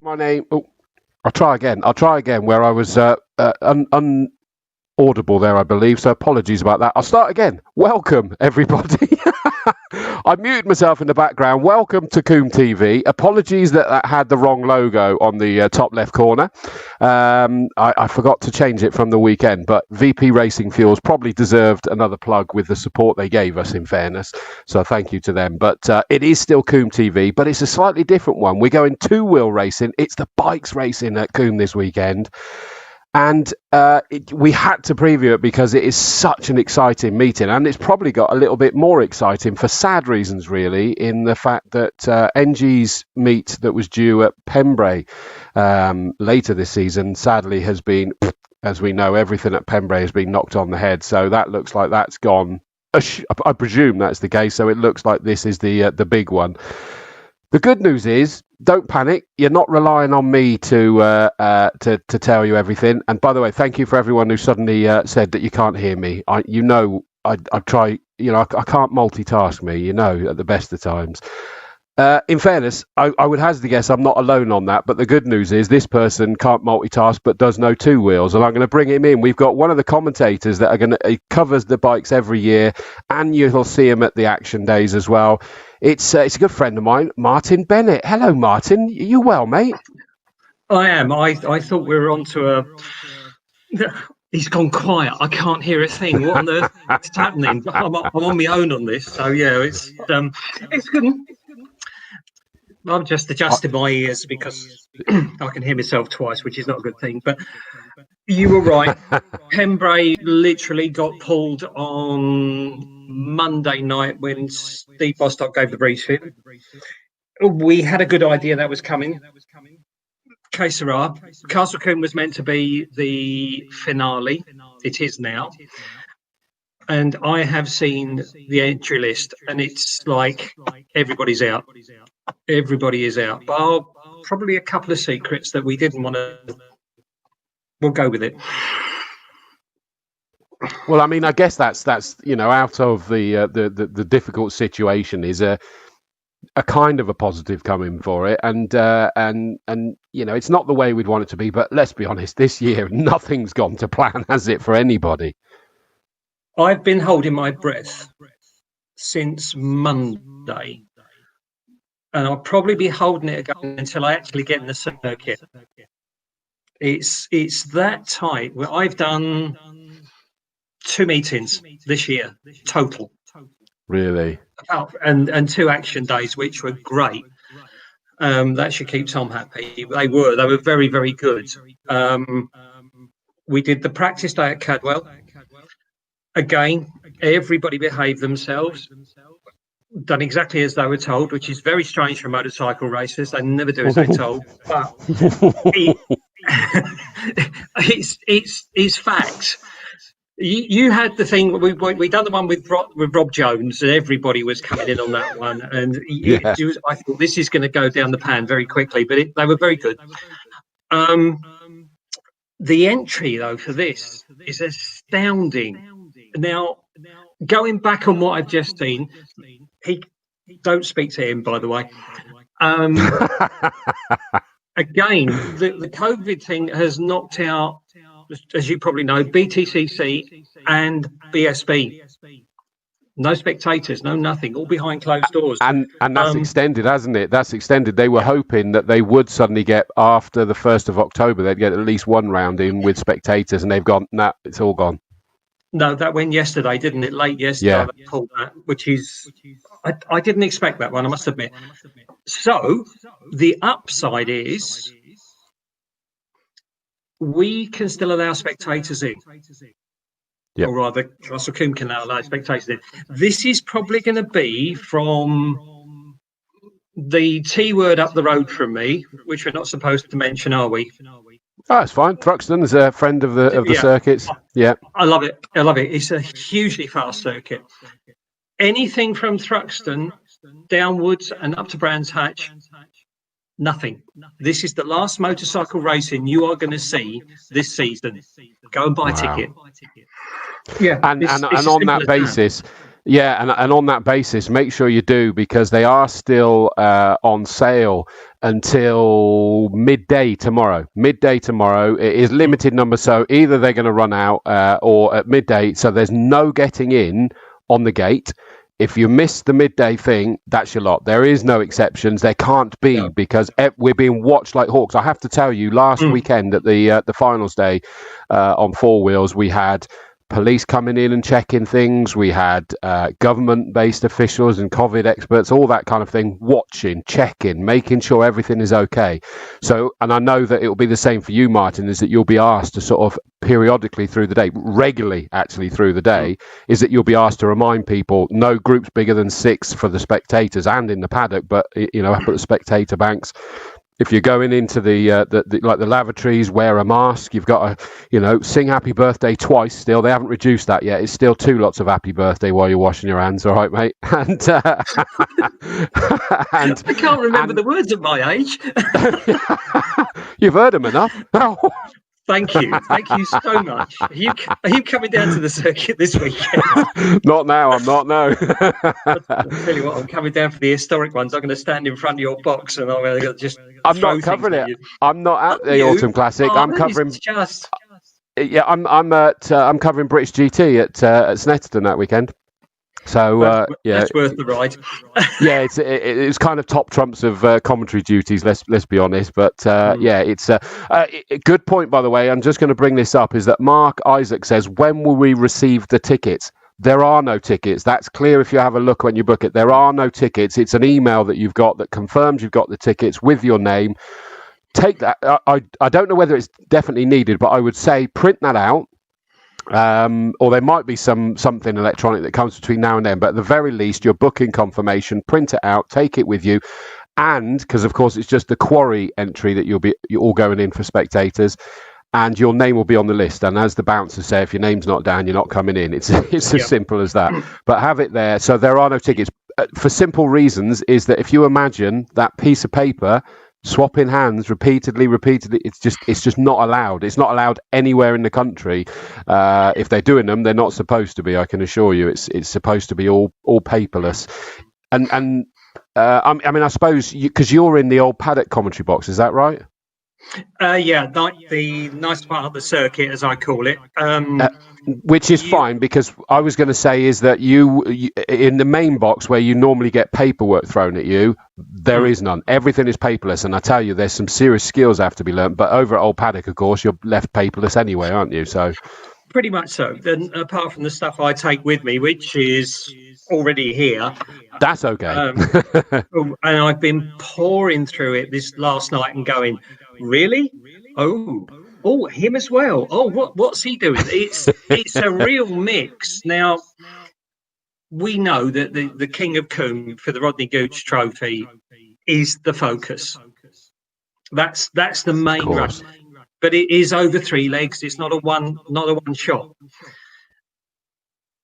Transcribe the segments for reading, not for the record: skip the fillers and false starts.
My name. Oh, I'll try again. Where I was unaudible there, I believe. So apologies about that. I'll start again. Welcome, everybody. I muted myself in the background. Welcome to Combe TV. Apologies that had the wrong logo on the top left corner. I forgot to change it from the weekend, but VP Racing Fuels probably deserved another plug with the support they gave us, in fairness. So thank you to them. But it is still Combe TV, but it's a slightly different one. We're going two-wheel racing. It's the bikes racing at Combe this weekend. And we had to preview it because it is such an exciting meeting, and it's probably got a little bit more exciting for sad reasons, really, in the fact that NG's meet that was due at Pembrey later this season sadly has been, as we know, everything at Pembrey has been knocked on the head. So that looks like that's gone. I presume that's the case. So it looks like this is the big one. The good news is, don't panic. You're not relying on me to tell you everything. And by the way, thank you for everyone who suddenly said that you can't hear me. I try. I can't multitask me. At the best of times. In fairness, I would hazard a guess I'm not alone on that. But the good news is this person can't multitask but does know two wheels, and I'm going to bring him in. We've got one of the commentators that he covers the bikes every year, and you'll see him at the action days as well. It's a good friend of mine, Martin Bennett. Hello, Martin. You well, mate? I am. I thought we were on to a... He's gone quiet. I can't hear a thing. What on earth is happening? I'm on my own on this. So, yeah, it's good. I'm just adjusting my ears because I can hear myself twice, which is not a good thing. But you were right. Pembrey literally got pulled on Monday night when Steve Bostock gave the briefing. We had a good idea that was coming. Que sera. Castle Combe was meant to be the finale. It is now. And I have seen the entry list, and it's like everybody's out. Everybody is out. But probably a couple of secrets that we didn't want to. We'll go with it. Well, I mean, I guess that's out of the difficult situation is a kind of a positive coming for it, and it's not the way we'd want it to be. But let's be honest, this year nothing's gone to plan, has it, for anybody? I've been holding my breath since Monday, and I'll probably be holding it again until I actually get in the circuit. It's that tight. Well, I've done 2 meetings this year total. Really? And 2 action days, which were great. That should keep Tom happy. They were very, very good. We did the practice day at Cadwell. Again, everybody behaved themselves, done exactly as they were told, which is very strange for motorcycle racers. They never do as they're told. But it's facts. You had the thing. We done the one with Rob Jones, and everybody was coming in on that one. And I thought this is going to go down the pan very quickly, but they were very good. The entry though for this is astounding. Now, going back on what I've just seen, don't speak to him, by the way. Again, the COVID thing has knocked out, as you probably know, BTCC and BSB. No spectators, no nothing, all behind closed doors. And that's extended, hasn't it? That's extended. They were hoping that they would suddenly get, after the 1st of October, they'd get at least one round in with spectators, and they've gone, nah, it's all gone. No, that went yesterday, didn't it? Late yesterday, yeah. They pulled that, which is... I didn't expect that one, I must admit. So, the upside is we can still allow spectators in. Yep. Or rather, Castle Combe can now allow spectators in. This is probably going to be from the T word up the road from me, which we're not supposed to mention, are we? Oh, it's fine. Thruxton is a friend of the circuits. Yeah, I love it. It's a hugely fast circuit. Anything from Thruxton downwards and up to Brands Hatch, nothing. This is the last motorcycle racing you are going to see this season. Go and buy a ticket. Yeah, and on that basis, Yeah, and on that basis, make sure you do, because they are still on sale until midday tomorrow. Midday tomorrow. It is limited number, so either they're going to run out or at midday. So there's no getting in on the gate. If you miss the midday thing, that's your lot. There is no exceptions. There can't be, No. because we're being watched like hawks. I have to tell you, last weekend at the finals day on Four Wheels, we had police coming in and checking things. We had government-based officials and COVID experts, all that kind of thing, watching, checking, making sure everything is okay. So, and I know that it will be the same for you, Martin, is that you'll be asked to sort of periodically through the day, regularly actually through the day, is that you'll be asked to remind people no groups bigger than 6 for the spectators and in the paddock, but up at the spectator banks. If you're going into the like the lavatories, wear a mask. You've got to, sing happy birthday twice. Still, they haven't reduced that yet. It's still 2 lots of happy birthday while you're washing your hands. All right, mate. And I can't remember the words at my age. You've heard them enough. Thank you so much. Are you coming down to the circuit this weekend? Not now. I'm not. No. I'll tell you what, I'm coming down for the historic ones. I'm going to stand in front of your box and I'm going to just. I'm not covering it. I'm not at the Autumn Classic. I'm covering. Yeah, I'm covering British GT at Snetterton that weekend. So that's worth the ride. Yeah, it's kind of top trumps of commentary duties. Let's be honest, but yeah, it's a good point. By the way, I'm just going to bring this up. Is that Mark Isaac says, when will we receive the tickets? There are no tickets. That's clear if you have a look when you book it. There are no tickets. It's an email that you've got that confirms you've got the tickets with your name. Take that. I don't know whether it's definitely needed, but I would say print that out. Or there might be something electronic that comes between now and then, but at the very least, your booking confirmation, print it out, take it with you, and because of course it's just the quarry entry that you're all going in for spectators, and your name will be on the list. And as the bouncers say, if your name's not down, you're not coming in. It's as simple as that. But have it there. So there are no tickets for simple reasons. Is that if you imagine that piece of paper swapping hands repeatedly, it's just not allowed. It's not allowed anywhere in the country. If they're doing them, they're not supposed to be. I can assure you, it's supposed to be all paperless. And I mean, I suppose because you're in the old paddock commentary box, is that right? Yeah, the nice part of the circuit, as I call it. Which is fine, because I was going to say is that you in the main box where you normally get paperwork thrown at you, there is none. Everything is paperless, and I tell you, there's some serious skills have to be learned. But over at Old Paddock, of course, you're left paperless anyway, aren't you? So pretty much so. Then, apart from the stuff I take with me, which is already here, that's okay. And I've been pouring through it this last night and going, really? Oh, him as well. Oh, what's he doing? It's a real mix. Now, we know that the King of Combe for the Rodney Gooch Trophy is the focus. That's the main run. But it is over 3 legs. It's not a one shot.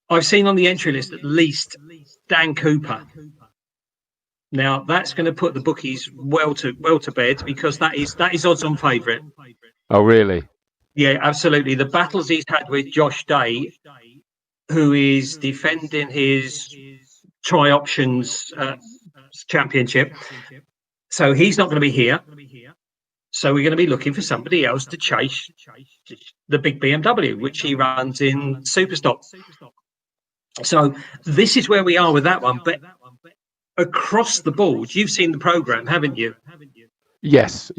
I've seen on the entry list at least Dan Cooper. Now that's going to put the bookies well to bed, because that is odds-on favourite. Oh, really? Yeah, absolutely. The battles he's had with Josh Day, who is defending his Tri-Options championship, so he's not going to be here. So we're going to be looking for somebody else to chase the big BMW, which he runs in Superstock. So this is where we are with that one. But across the board, you've seen the programme, haven't you? Yes.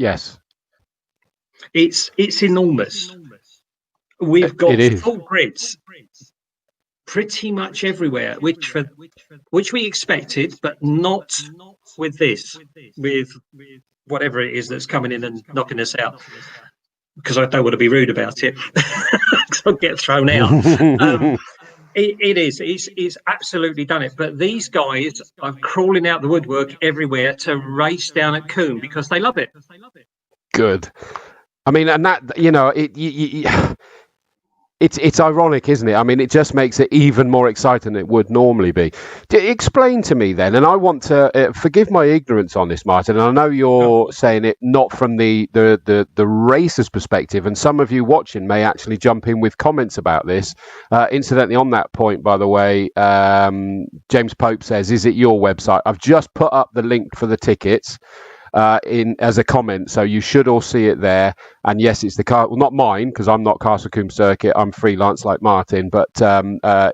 It's enormous. We've got full grids pretty much everywhere, which we expected, but not with this, with whatever it is that's coming in and knocking us out. Because I don't want to be rude about it, I'll get thrown out. It's absolutely done it. But these guys are crawling out the woodwork everywhere to race down at Combe because they love it. Good. I mean, and that, It's ironic, isn't it? I mean, it just makes it even more exciting than it would normally be. Explain to me then, and I want to forgive my ignorance on this, Martin. And I know you're saying it not from the racer's perspective, and some of you watching may actually jump in with comments about this. Incidentally, on that point, by the way, James Pope says, "Is it your website?" I've just put up the link for the tickets. In as a comment, so you should all see it there. And yes, it's the car, well, not mine, because I'm not Castle Combe Circuit, I'm freelance like Martin, but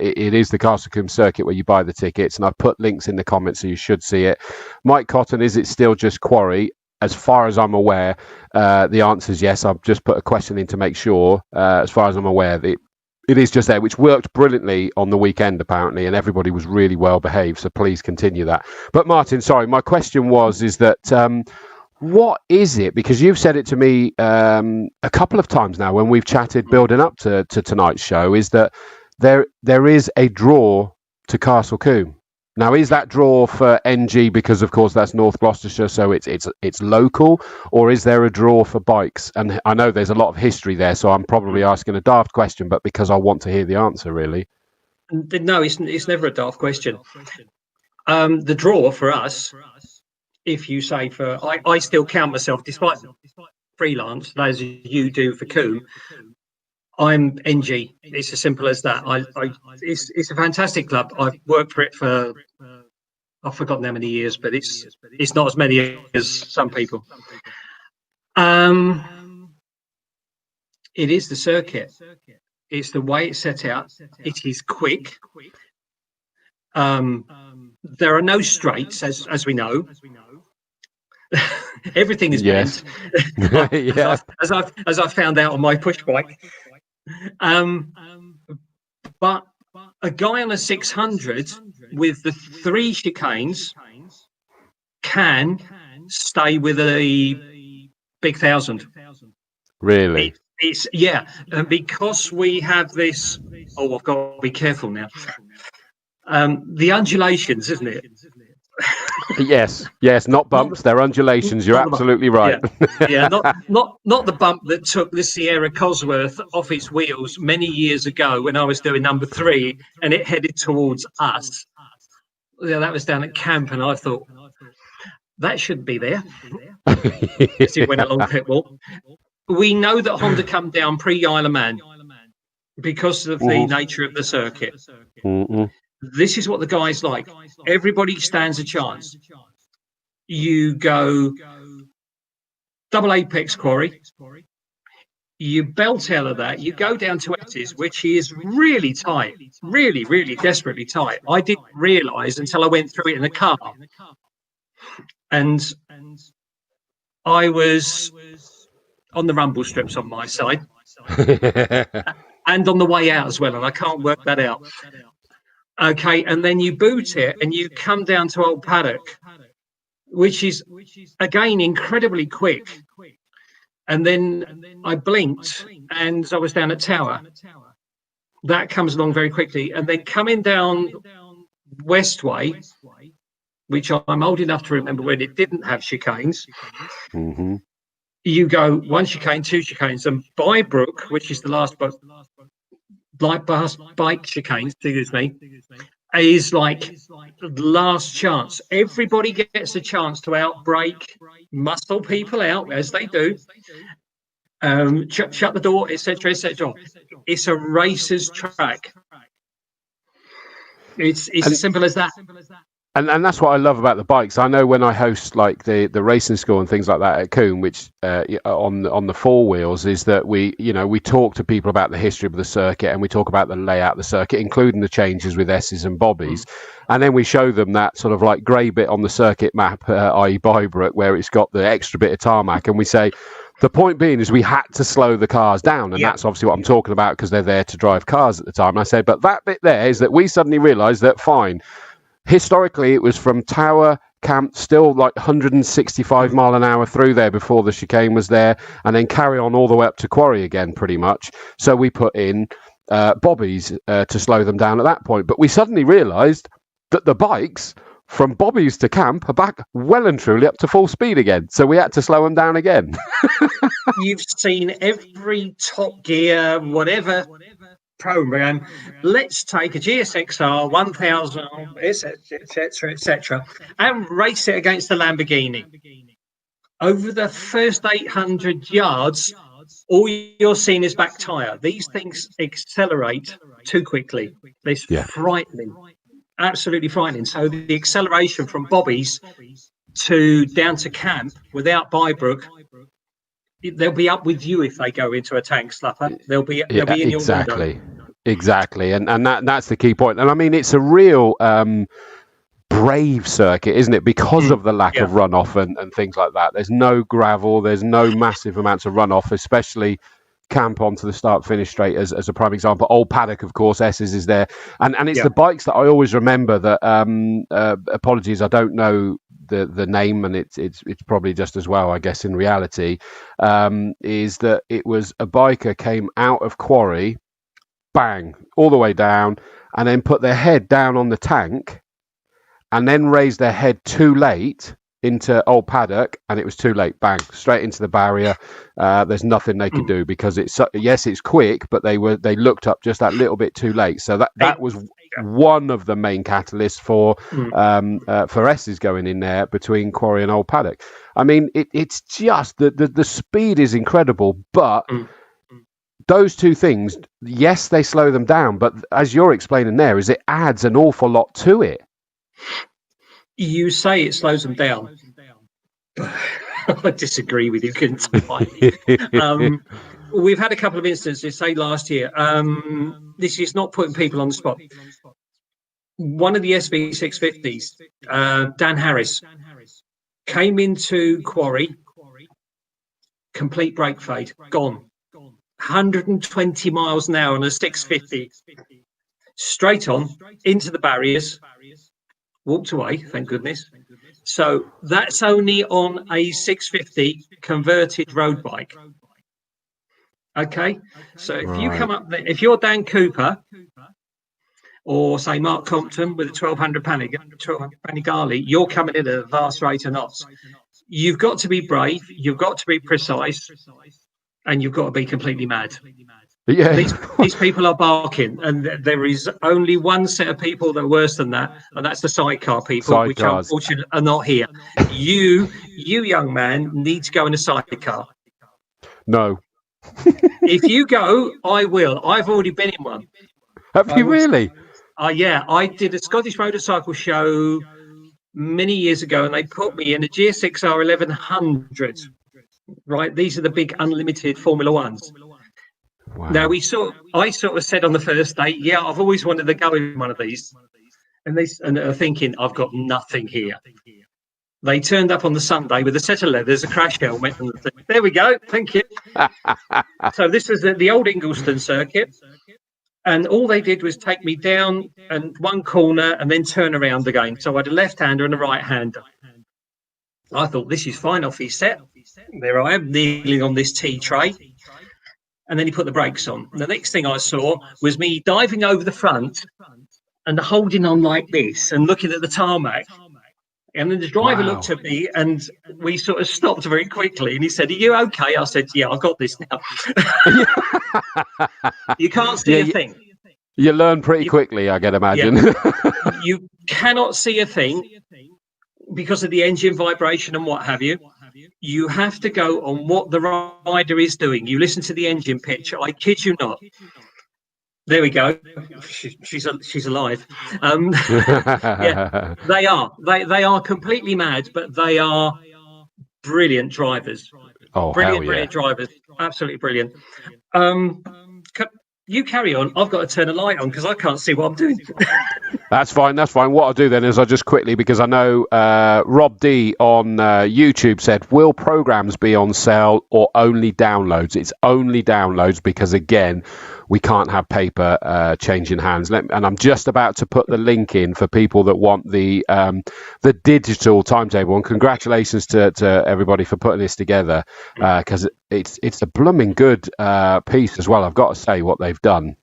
it is the Castle Combe Circuit where you buy the tickets, and I've put links in the comments, so you should see it. Mike Cotton, is it still just Quarry? As far as I'm aware, the answer is yes. I've just put a question in to make sure. As far as I'm aware, it is just there, which worked brilliantly on the weekend, apparently, and everybody was really well behaved. So please continue that. But Martin, sorry, my question is that what is it? Because you've said it to me a couple of times now when we've chatted building up to tonight's show, is that there is a draw to Castle Combe. Now, is that draw for NG because, of course, that's North Gloucestershire, so it's local, or is there a draw for bikes? And I know there's a lot of history there, so I'm probably asking a daft question, but because I want to hear the answer, really. No, it's never a daft question. The draw for us, if you say I still count myself, despite freelance, as you do for Combe, I'm NG. It's as simple as that. It's a fantastic club. I've worked for it for I've forgotten how many years, but it's not as many as some people. It is the circuit. It's the way it's set out. It is quick. There are no straights, as we know. Everything is bent. Yes. as I've found out on my push bike. But a guy on a 600 with the 3 chicanes can stay with a big 1,000. Really? It's and because we have this. Oh, I've got to be careful now. The undulations, isn't it? Yes, not bumps. They're undulations. You're absolutely right. Yeah, not the bump that took the Sierra Cosworth off its wheels many years ago when I was doing number 3 and it headed towards us. Yeah, that was down at camp, and I thought that shouldn't be there. As it went along pit wall. We know that Honda come down pre-Isle of Man because of the nature of the circuit. Mm-hmm. This is what the guys like. Everybody stands a chance. You go double apex quarry. You belt out of that. You go down to X's, which is really tight, really, really desperately tight. I didn't realise until I went through it in the car. And I was on the rumble strips on my side and on the way out as well. And I can't work that out. Okay, and then you boot it and you come down to Old Paddock, which is, again, incredibly quick. And then I blinked and I was down at Tower. That comes along very quickly. And then coming down Westway, which I'm old enough to remember when it didn't have chicanes, you go 1 chicane, 2 chicanes, and Bybrook, which is the last bike chicane, excuse me, is like the last chance. Everybody gets a chance to outbrake, muscle people out as they do, shut the door, etc., etc. It's a racer's track. It's as simple as that. And that's what I love about the bikes. I know when I host like the racing school and things like that at Combe, which on the 4 wheels, is that we talk to people about the history of the circuit and we talk about the layout of the circuit, including the changes with S's and Bobbies, and then we show them that sort of like grey bit on the circuit map, i.e. Bybrook, where it's got the extra bit of tarmac, and we say the point being is we had to slow the cars down, and that's obviously what I'm talking about because they're there to drive cars at the time. And I say, but that bit there is that we suddenly realised that fine. Historically, it was from Tower Camp, still like 165 mile an hour through there before the chicane was there, and then carry on all the way up to Quarry again, pretty much. So we put in Bobbies to slow them down at that point. But we suddenly realised that the bikes from Bobby's to camp are back well and truly up to full speed again. So we had to slow them down again. You've seen every Top Gear, whatever program. Let's take a GSXR 1000, etc., and race it against the Lamborghini. Over the first 800 yards, all you're seeing is back tyre. These things accelerate too quickly. It's frightening, absolutely frightening. So the acceleration from Bobby's to down to camp without Bybrook, they'll be up with you if they go into a tank slapper. They'll be in your window. Exactly, and that's the key point. And I mean, it's a real brave circuit, isn't it? Because of the lack of runoff and things like that. There's no gravel. There's no massive amounts of runoff, especially camp onto the start-finish straight as a prime example. Old Paddock, of course, S's is there. And it's the bikes that I always remember that, apologies, I don't know the name, and it's probably just as well, I guess, in reality, is that it was a biker came out of quarry, bang, all the way down, and then put their head down on the tank, and then raised their head too late into Old Paddock, and it was too late. Bang, straight into the barrier. There's nothing they could do because it's quick, but they looked up just that little bit too late. So that was one of the main catalysts for S's going in there between Quarry and Old Paddock. I mean, it's just the speed is incredible, but those two things, yes, they slow them down, but as you're explaining there, is it adds an awful lot to it. You say it slows them down. I disagree with you. We've had a couple of instances, say last year. This is not putting people on the spot. One of the SV650s, Dan Harris, came into Quarry, complete brake fade, gone. 120 miles an hour on a 650. Straight on, into the barriers. Walked away, thank goodness. So that's only on a 650 converted road bike. Okay, so if you come up there, if you're Dan Cooper or say Mark Compton with a 1200 Panigale, you're coming in at a vast rate of knots. You've got to be brave, you've got to be precise, and you've got to be completely mad. Yeah. These people are barking, and there is only one set of people that are worse than that, and that's the sidecar people, which unfortunately are not here. You young man, need to go in a sidecar. No. If you go, I will. I've already been in one. Have you really? Yeah, I did a Scottish motorcycle show many years ago, and they put me in a GSXR 1100. Right, these are the big unlimited Formula Ones. Wow. Now I sort of said on the first day, yeah, I've always wanted to go in one of these, and are thinking I've got nothing here. They turned up on the Sunday with a set of leathers, a crash helmet, and there we go. Thank you. So this was the old Ingliston circuit, and all they did was take me down and one corner and then turn around again. So I had a left-hander and a right-hander. I thought, this is fine off his set. There I am, kneeling on this tea tray. And then he put the brakes on. The next thing I saw was me diving over the front and holding on like this and looking at the tarmac. And then the driver looked at me, and we sort of stopped very quickly. And he said, "Are you okay?" I said, "Yeah, I've got this now." You can't see a thing. You learn pretty quickly, I can imagine. Yeah. You cannot see a thing because of the engine vibration and what have you. You have to go on what the rider is doing. You listen to the engine pitch. I kid you not. There we go. She's alive. Yeah, they are. They are completely mad, but they are brilliant drivers. Oh, brilliant drivers. Absolutely brilliant. You carry on. I've got to turn a light on because I can't see what I'm doing. That's fine. What I'll do then is I'll just quickly, because I know Rob D on YouTube said, will programs be on sale or only downloads? It's only downloads because, again, we can't have paper changing hands. And I'm just about to put the link in for people that want the digital timetable. And congratulations to everybody for putting this together, because it's a blooming good piece as well. I've got to say what they've done.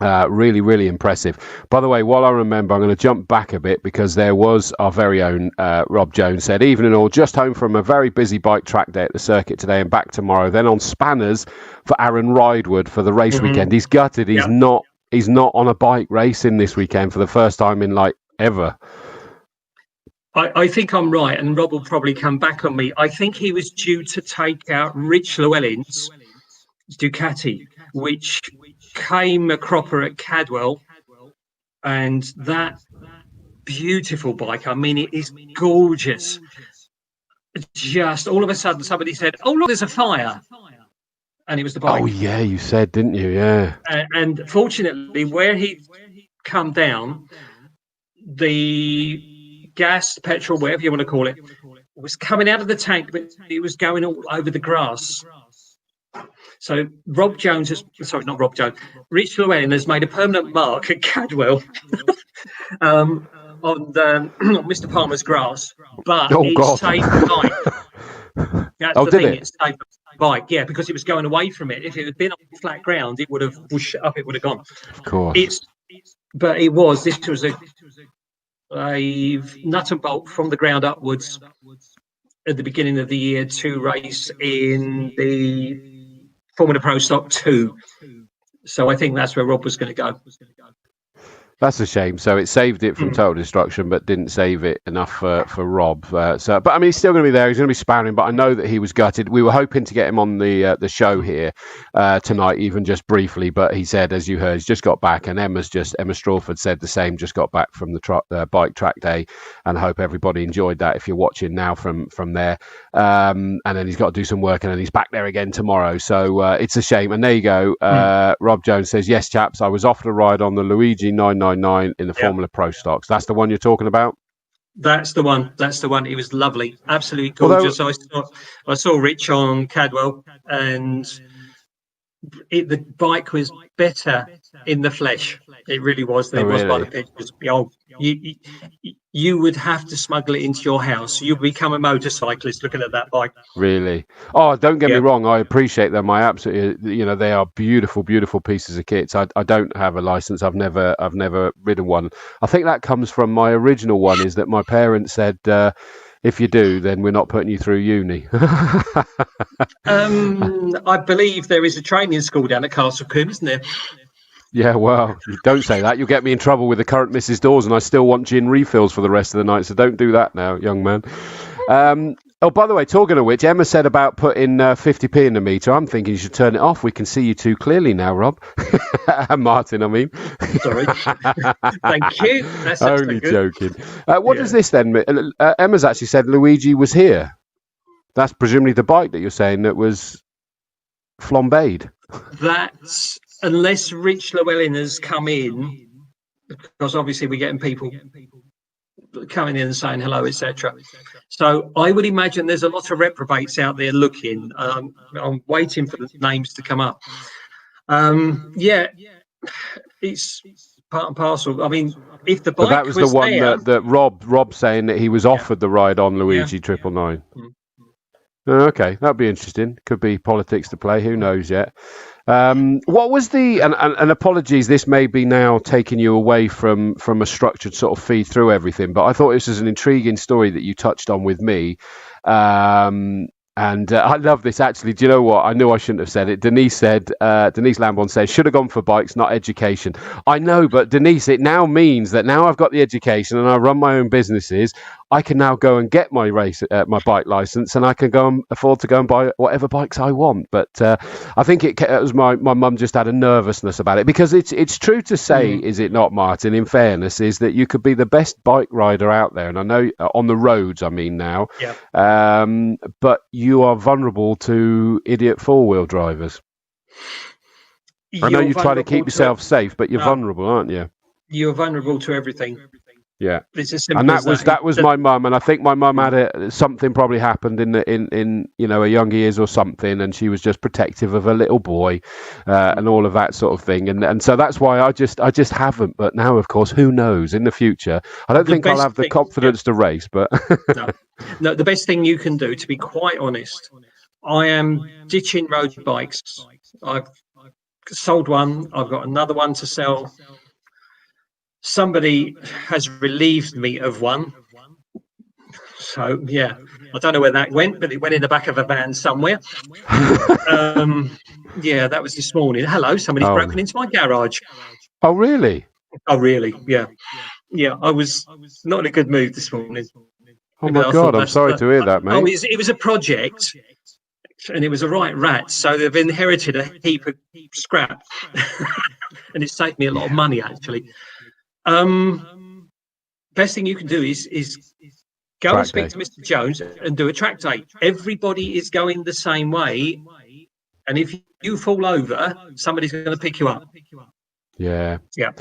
Really, really impressive. By the way, while I remember, I'm going to jump back a bit because there was our very own Rob Jones said, evening all, just home from a very busy bike track day at the circuit today and back tomorrow. Then on spanners for Aaron Ridewood for the race weekend. He's gutted. He's not on a bike racing this weekend for the first time in like ever. I think I'm right, and Rob will probably come back on me. I think he was due to take out Rich Llewellyn's Ducati, which came a cropper at Cadwell, and that beautiful bike, I mean, it is gorgeous. Just all of a sudden somebody said, oh look, there's a fire, and it was the bike. Oh yeah, you said, didn't you? Yeah. And fortunately, where he come down, the gas, petrol, whatever you want to call it, was coming out of the tank, but it was going all over the grass. So Rob Jones Rich Llewellyn has made a permanent mark at Cadwell on Mr. Palmer's grass, but it saved the bike. That's the thing, it saved the bike, yeah, because it was going away from it. If it had been on flat ground, it would have whooshed up, it would have gone. Of course. This was a nut and bolt from the ground upwards at the beginning of the year to race in the Formula Pro Stock 2. So I think that's where Rob was going to go. That's a shame. So it saved it from total destruction, but didn't save it enough for Rob. But I mean, he's still going to be there. He's going to be sparring. But I know that he was gutted. We were hoping to get him on the show here tonight, even just briefly. But he said, as you heard, he's just got back. And Emma Strawford said the same. Just got back from the bike track day, and I hope everybody enjoyed that. If you're watching now from there, and then he's got to do some work, and then he's back there again tomorrow. So it's a shame. And there you go. Rob Jones says, yes, chaps, I was offered a ride on the Luigi 999 in the Formula Pro Stocks. That's the one you're talking about? That's the one. It was lovely. Absolutely gorgeous. I saw Rich on Cadwell, and the bike was better in the flesh. It really was. It was by the pictures. You would have to smuggle it into your house. You'd become a motorcyclist looking at that bike. Really? Oh, don't get me wrong. I appreciate them. I absolutely, they are beautiful, beautiful pieces of kits. I don't have a license. I've never ridden one. I think that comes from my original one. Is that my parents said, if you do, then we're not putting you through uni. I believe there is a training school down at Castle Combe, isn't there? Yeah, well, don't say that. You'll get me in trouble with the current Mrs. Dawes, and I still want gin refills for the rest of the night, so don't do that now, young man. By the way, talking of which, Emma said about putting 50p in the meter. I'm thinking you should turn it off. We can see you too clearly now, Rob. Martin, I mean. Sorry. Thank you. That's only joking. What does this then? Emma's actually said Luigi was here. That's presumably the bike that you're saying that was flambéed. That's... Unless Rich Llewellyn has come in, because obviously we're getting people coming in and saying hello, etc. So I would imagine there's a lot of reprobates out there looking. I'm waiting for the names to come up. It's part and parcel. I mean, if the bike that was the one there, that Rob saying that he was offered the ride on Luigi 999. Okay, that'd be interesting. Could be politics to play. Who knows yet? What was and apologies, this may be now taking you away from a structured sort of feed through everything, but I thought this was an intriguing story that you touched on with me. And I love this, actually. Do you know what? I knew I shouldn't have said it. Denise Lambon says, should have gone for bikes, not education. I know, but Denise, it now means that now I've got the education and I run my own businesses, I can now go and get my my bike license, and I can go and afford to go and buy whatever bikes I want. But I think it was my mum just had a nervousness about it, because it's true to say, is it not, Martin, in fairness, is that you could be the best bike rider out there. And I know on the roads, I mean now, but you are vulnerable to idiot four-wheel drivers. I know you try to keep yourself safe, but you're vulnerable, aren't you? You're vulnerable to everything. Yeah, and that was my mum, and I think my mum had something probably happened in her young years or something, and she was just protective of a little boy, and all of that sort of thing, and so that's why I just haven't. But now, of course, who knows in the future? I don't think I'll have the confidence to race, but no, the best thing you can do, to be quite honest, I am ditching road bikes. sold one. I've got another one to sell. Somebody has relieved me of one. So, yeah, I don't know where that went, but it went in the back of a van somewhere. Yeah, that was this morning. Hello, somebody's broken into my garage. Oh, really? Oh, really? Yeah. Yeah, I was not in a good mood this morning. Oh, my God, I'm sorry to hear that, mate. Oh, it was a project, and it was a right rat, so they've inherited a heap of scrap. And it saved me a lot of money, actually. Best thing you can do is go and speak to Mr. Jones and do a track day. Everybody is going the same way, and if you fall over, somebody's going to pick you up. Yeah. Yeah.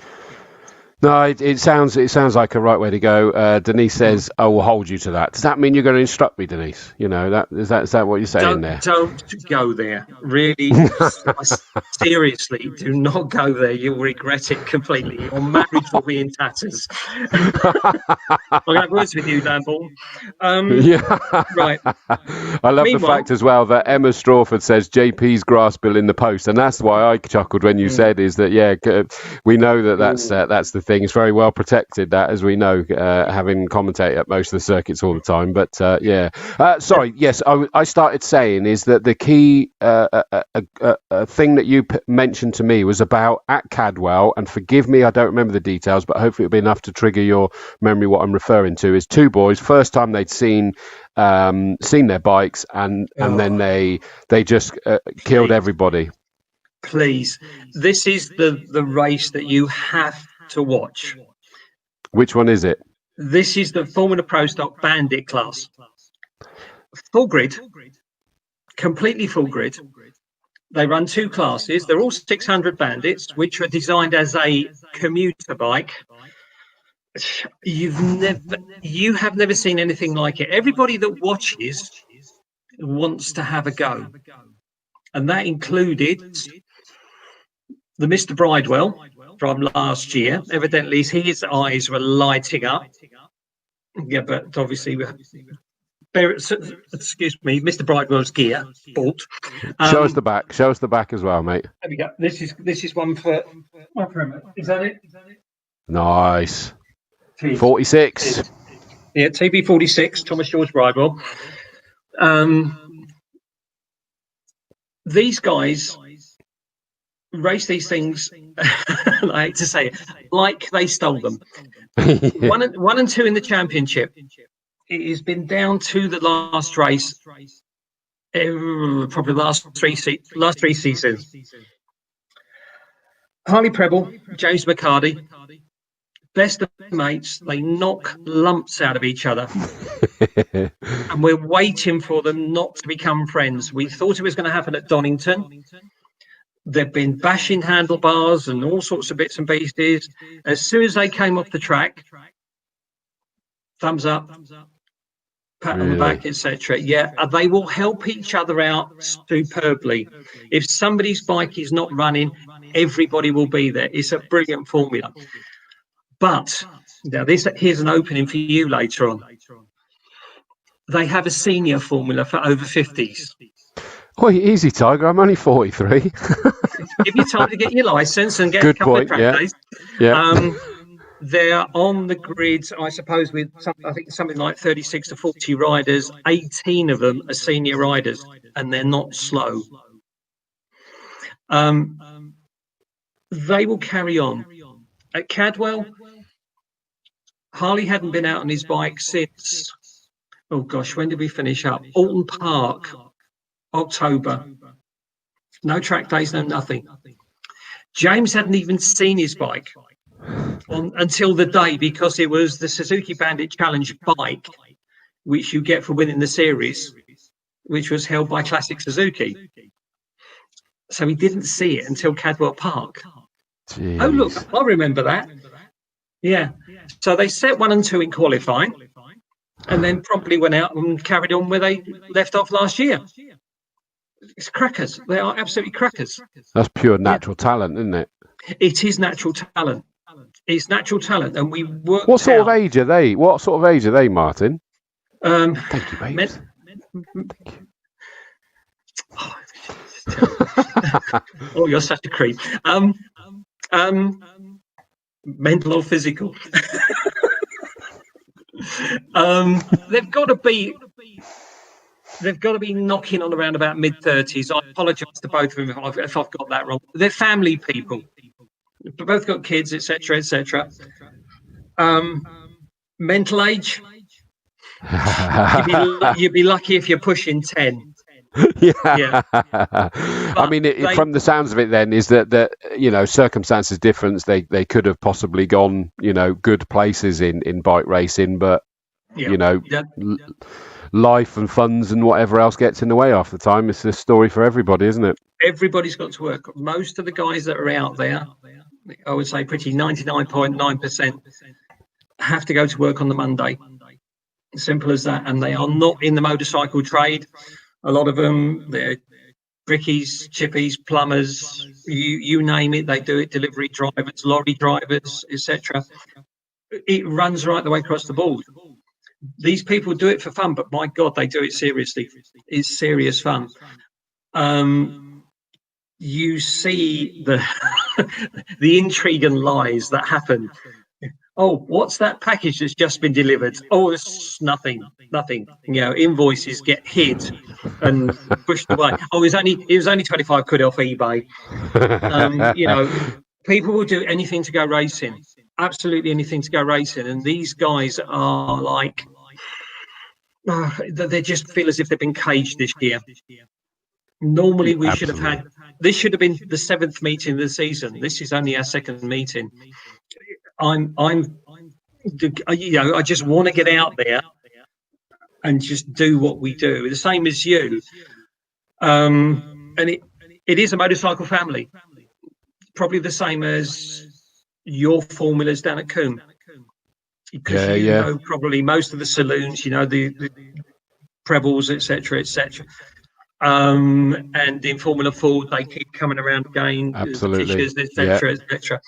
No, it sounds like a right way to go. Denise says, "I will hold you to that." Does that mean you're going to instruct me, Denise? You know, is that what you're saying there? Don't go there. Really, seriously, do not go there. You'll regret it completely. Your marriage will be in tatters. I'm going to have words with you, Dan Ball. Right. I love the fact as well that Emma Strawford says JP's grass bill in the post, and that's why I chuckled when you said is that we know that's the thing. It's very well protected, that, as we know, having commentated at most of the circuits all the time. But sorry, yes, I started saying is that the key thing that you mentioned to me was about at Cadwell, and forgive me, I don't remember the details, but hopefully it'll be enough to trigger your memory. What I'm referring to is two boys, first time they'd seen their bikes, and then they just killed everybody. Please, this is the race that you have to watch. Which one is it? This is the Formula Pro Stock Bandit class. Full grid, completely full grid. They run two classes. They're all 600 Bandits, which are designed as a commuter bike. You have never seen anything like it. Everybody that watches wants to have a go, and that included the Mr. Bridewell from last year. Evidently, his eyes were lighting up. Yeah, but obviously, excuse me, Mr. Bridewell's gear bought. Show us the back. Show us the back as well, mate. There we go. This is one for. Is that it? Nice. 46. Yeah, TB46, Thomas George Bridewell. These guys race these things, I hate to say it, like they stole them. One and two in the championship. It has been down to the last race, probably last three seasons. Harley Preble, James McCarty, best of mates. They knock lumps out of each other. And we're waiting for them not to become friends. We thought it was going to happen at Donington. They've been bashing handlebars and all sorts of bits and pieces. As soon as they came off the track, thumbs up, pat on the back, etc. Yeah, they will help each other out superbly. If somebody's bike is not running, everybody will be there. It's a brilliant formula. But now here's an opening for you later on. They have a senior formula for over 50s. Oh, easy, Tiger. I'm only 43. Give you time to get your license and get a couple of track days. Yeah. They're on the grid, I suppose, with something like 36 to 40 riders. 18 of them are senior riders, and they're not slow. They will carry on. At Cadwell, Harley hadn't been out on his bike since, oh gosh, when did we finish up? Alton Park, October. No track days, no nothing. James hadn't even seen his bike until the day, because it was the Suzuki Bandit Challenge bike, which you get for winning the series, which was held by Classic Suzuki. So he didn't see it until Cadwell Park. Jeez. Oh, look, I remember that. Yeah. So they set 1 and 2 in qualifying, and then promptly went out and carried on where they left off last year. It's crackers. They are absolutely crackers. That's pure natural talent, isn't it? It is natural talent. It's natural talent, and we worked. What sort of age are they? What sort of age are they, Martin? Thank you, mate. Oh, you're such a creep. Mental or physical. They've got to be knocking on around about mid-30s. I apologise to both of them if I've got that wrong. They're family people. They've both got kids, etc., etc. Mental age. You'd be lucky if you're pushing 10. Yeah. I mean, from the sounds of it, then is that circumstances difference. They could have possibly gone good places in bike racing, but life and funds and whatever else gets in the way half the time. It's a story for everybody, isn't it? Everybody's got to work. Most of the guys that are out there, I would say pretty 99.9%, have to go to work on the Monday. Simple as that. And they are not in the motorcycle trade. A lot of them, they're brickies, chippies, plumbers, you name it, they do it. Delivery drivers, lorry drivers, etc. It runs right the way across the board. These people do it for fun, but my God, they do it seriously. It's serious fun. You see the the intrigue and lies that happen. Oh, what's that package that's just been delivered? Oh, it's nothing. Invoices get hid and pushed away. Oh, it was only 25 quid off eBay. People will do anything to go racing. Absolutely anything to go racing. And these guys are like, they just feel as if they've been caged this year. Normally, we should have had. This should have been the 7th meeting of the season. This is only our 2nd meeting. I just want to get out there and just do what we do. The same as you. And it is a motorcycle family. Probably the same as your formulas down at Combe. Because you know probably most of the saloons, the Prebles, etc., etc. And in Formula Ford, they keep coming around again, absolutely, etc., etc.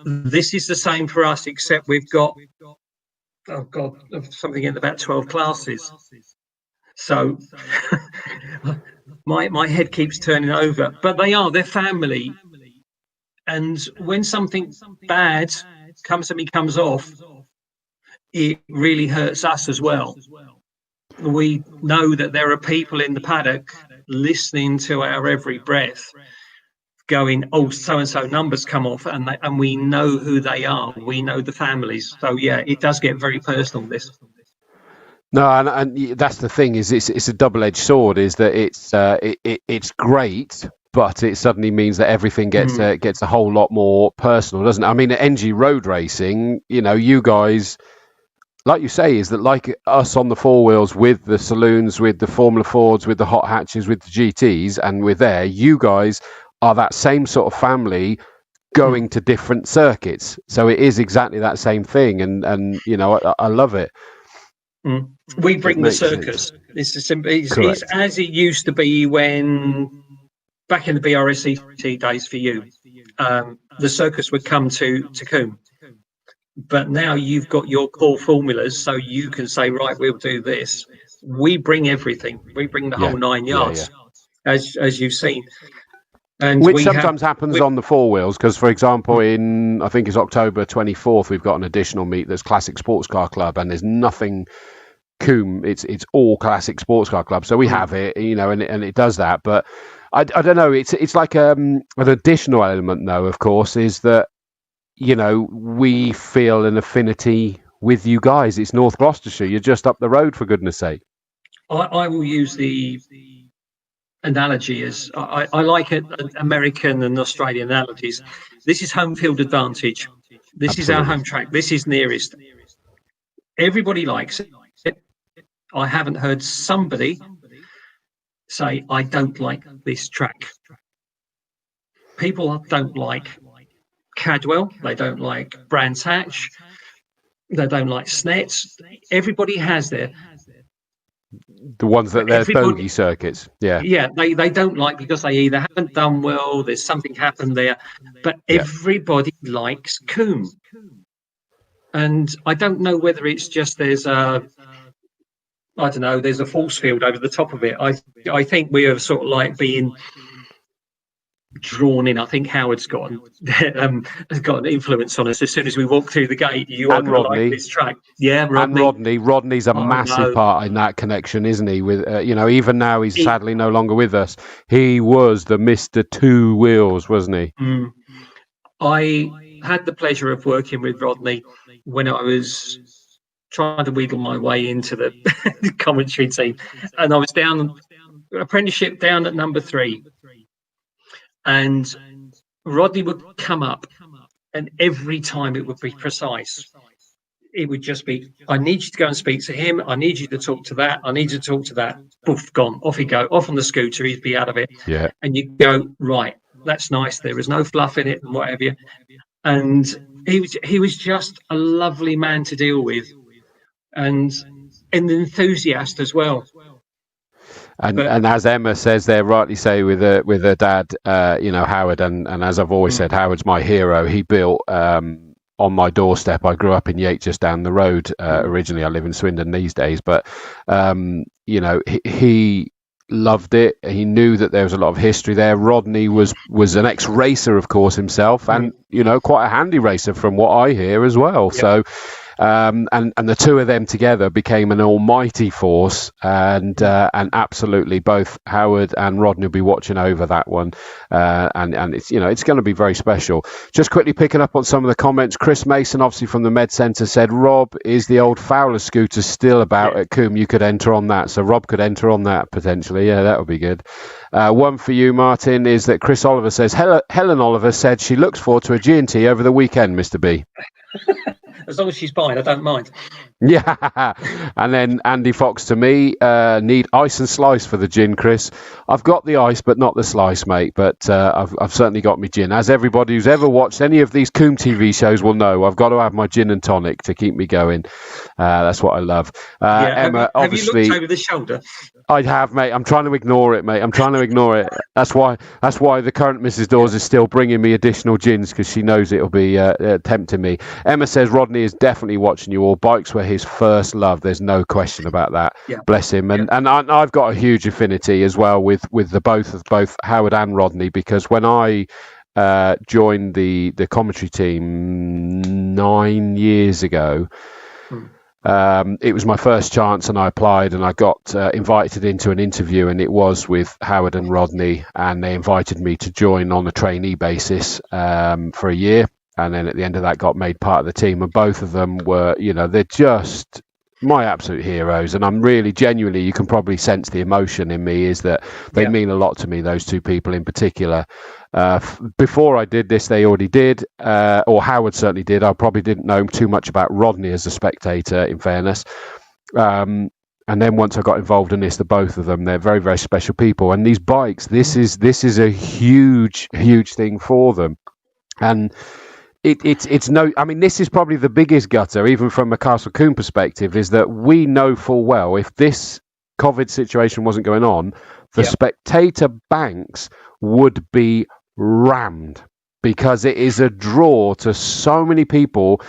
This is the same for us, except we've got something in about 12 classes. So my head keeps turning over. But they're family, and when something bad comes off, it really hurts us as well. We know that there are people in the paddock listening to our every breath, going, "Oh, so and so numbers come off," and we know who they are. We know the families. So yeah, it does get very personal. This. No, and that's the thing. Is it's a double-edged sword. Is that it's great, but it suddenly means that everything gets a whole lot more personal, doesn't it? I mean, at NG Road Racing, you guys, like you say, is that like us on the four wheels with the saloons, with the Formula Fords, with the hot hatches, with the GTs, and with you guys are that same sort of family going to different circuits. So it is exactly that same thing, and I love it. We bring the circus. It's as it used to be when back in the BRSCT days for you. The circus would come to Combe. But now you've got your core formulas, so you can say, right, we'll do this. We bring everything. We bring the whole 9 yards, as you've seen. And which sometimes happens on the four wheels, because, for example, in, I think it's October 24th, we've got an additional meet that's Classic Sports Car Club, and there's nothing Combe. It's all Classic Sports Car Club. So we have it, and it does that. But I don't know. It's like an additional element, though, of course, is that, we feel an affinity with you guys. It's North Gloucestershire. You're just up the road, for goodness sake. I will use the analogy as I like it, American and Australian analogies. This is home field advantage. This is our home track. This is nearest. Everybody likes it. I haven't heard somebody say, I don't like this track. People don't like Cadwell, they don't like Brands Hatch, they don't like Snets. Everybody has the ones that they're bogey circuits. Yeah, they don't like because they either haven't done well, there's something happened there, but everybody likes Combe. And I don't know whether it's just there's a force field over the top of it. I think we are sort of like being drawn in. I think Howard's got has got an influence on us. As soon as we walk through the gate, you are going to like this track. Yeah, Rodney. Rodney's a massive part in that connection, isn't he? With even now he's sadly no longer with us. He was the Mr. Two Wheels, wasn't he? I had the pleasure of working with Rodney when I was trying to wheedle my way into the commentary team, and I was apprenticeship down at number 3, and Rodney would come up, and every time it would be precise. It would just be, I need you to go and speak to him. I need you to talk to that. I need you to talk to that. Poof, gone. Off he go. Off on the scooter. He'd be out of it. Yeah. And you go, right, that's nice. There was no fluff in it and whatever. And he was just a lovely man to deal with, and an enthusiast as well. And as Emma says there, rightly say, with her dad, Howard, and as I've always said, Howard's my hero. He built on my doorstep. I grew up in Yate, just down the road. Originally, I live in Swindon these days, but he loved it. He knew that there was a lot of history there. Rodney was an ex-racer, of course, himself, and quite a handy racer from what I hear as well. Yep. So. And the two of them together became an almighty force, and absolutely both Howard and Rodney will be watching over that one, and it's it's going to be very special. Just quickly picking up on some of the comments, Chris Mason, obviously from the Med Centre, said, Rob, is the old Fowler scooter still about at Combe? You could enter on that, so Rob could enter on that potentially. Yeah, that would be good. One for you, Martin, is that Chris Oliver says Helen Oliver said she looks forward to a G&T over the weekend, Mr. B. As long as she's fine, I don't mind. Yeah. And then Andy Fox to me, need ice and slice for the gin, Chris. I've got the ice, but not the slice, mate. But I've certainly got my gin. As everybody who's ever watched any of these Combe TV shows will know, I've got to have my gin and tonic to keep me going. That's what I love. Emma, obviously. Have you looked over the shoulder? I have, mate. I'm trying to ignore it, mate. I'm trying to ignore it. That's why the current Mrs. Dawes is still bringing me additional gins, because she knows it'll be tempting me. Emma says Rodney is definitely watching you all. Bikes were his first love. There's no question about that. Yeah. Bless him. And I've got a huge affinity as well with the both Howard and Rodney, because when I joined the commentary team 9 years ago. It was my first chance, and I applied, and I got invited into an interview, and it was with Howard and Rodney, and they invited me to join on a trainee basis for a year, and then at the end of that got made part of the team. And both of them were, they're just my absolute heroes, and I'm really genuinely, you can probably sense the emotion in me, is that they mean a lot to me, those two people in particular. Before I did this, they already did, or Howard certainly did. I probably didn't know too much about Rodney as a spectator, in fairness. And then once I got involved in this, the both of them, they're very, very special people. And these bikes, this is a huge, huge thing for them. And it's no, I mean, this is probably the biggest gutter, even from a Castle Combe perspective, is that we know full well, if this COVID situation wasn't going on, the spectator banks would be rammed, because it is a draw to so many people.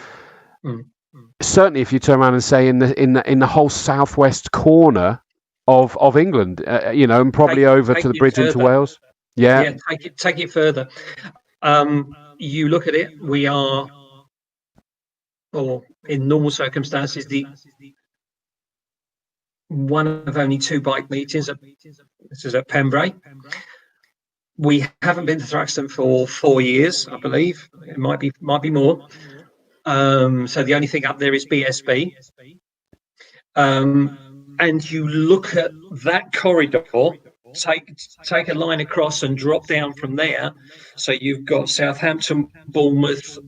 Certainly, if you turn around and say in the whole southwest corner of England, and probably over to the bridge into Wales. Yeah, take it further. You look at it, we are, or in normal circumstances, the one of only 2 bike meetings. This is at Pembrey. We haven't been to Thruxton for 4 years, I believe. It might be more. So the only thing up there is BSB. And you look at that corridor, take a line across and drop down from there. So you've got Southampton, Bournemouth,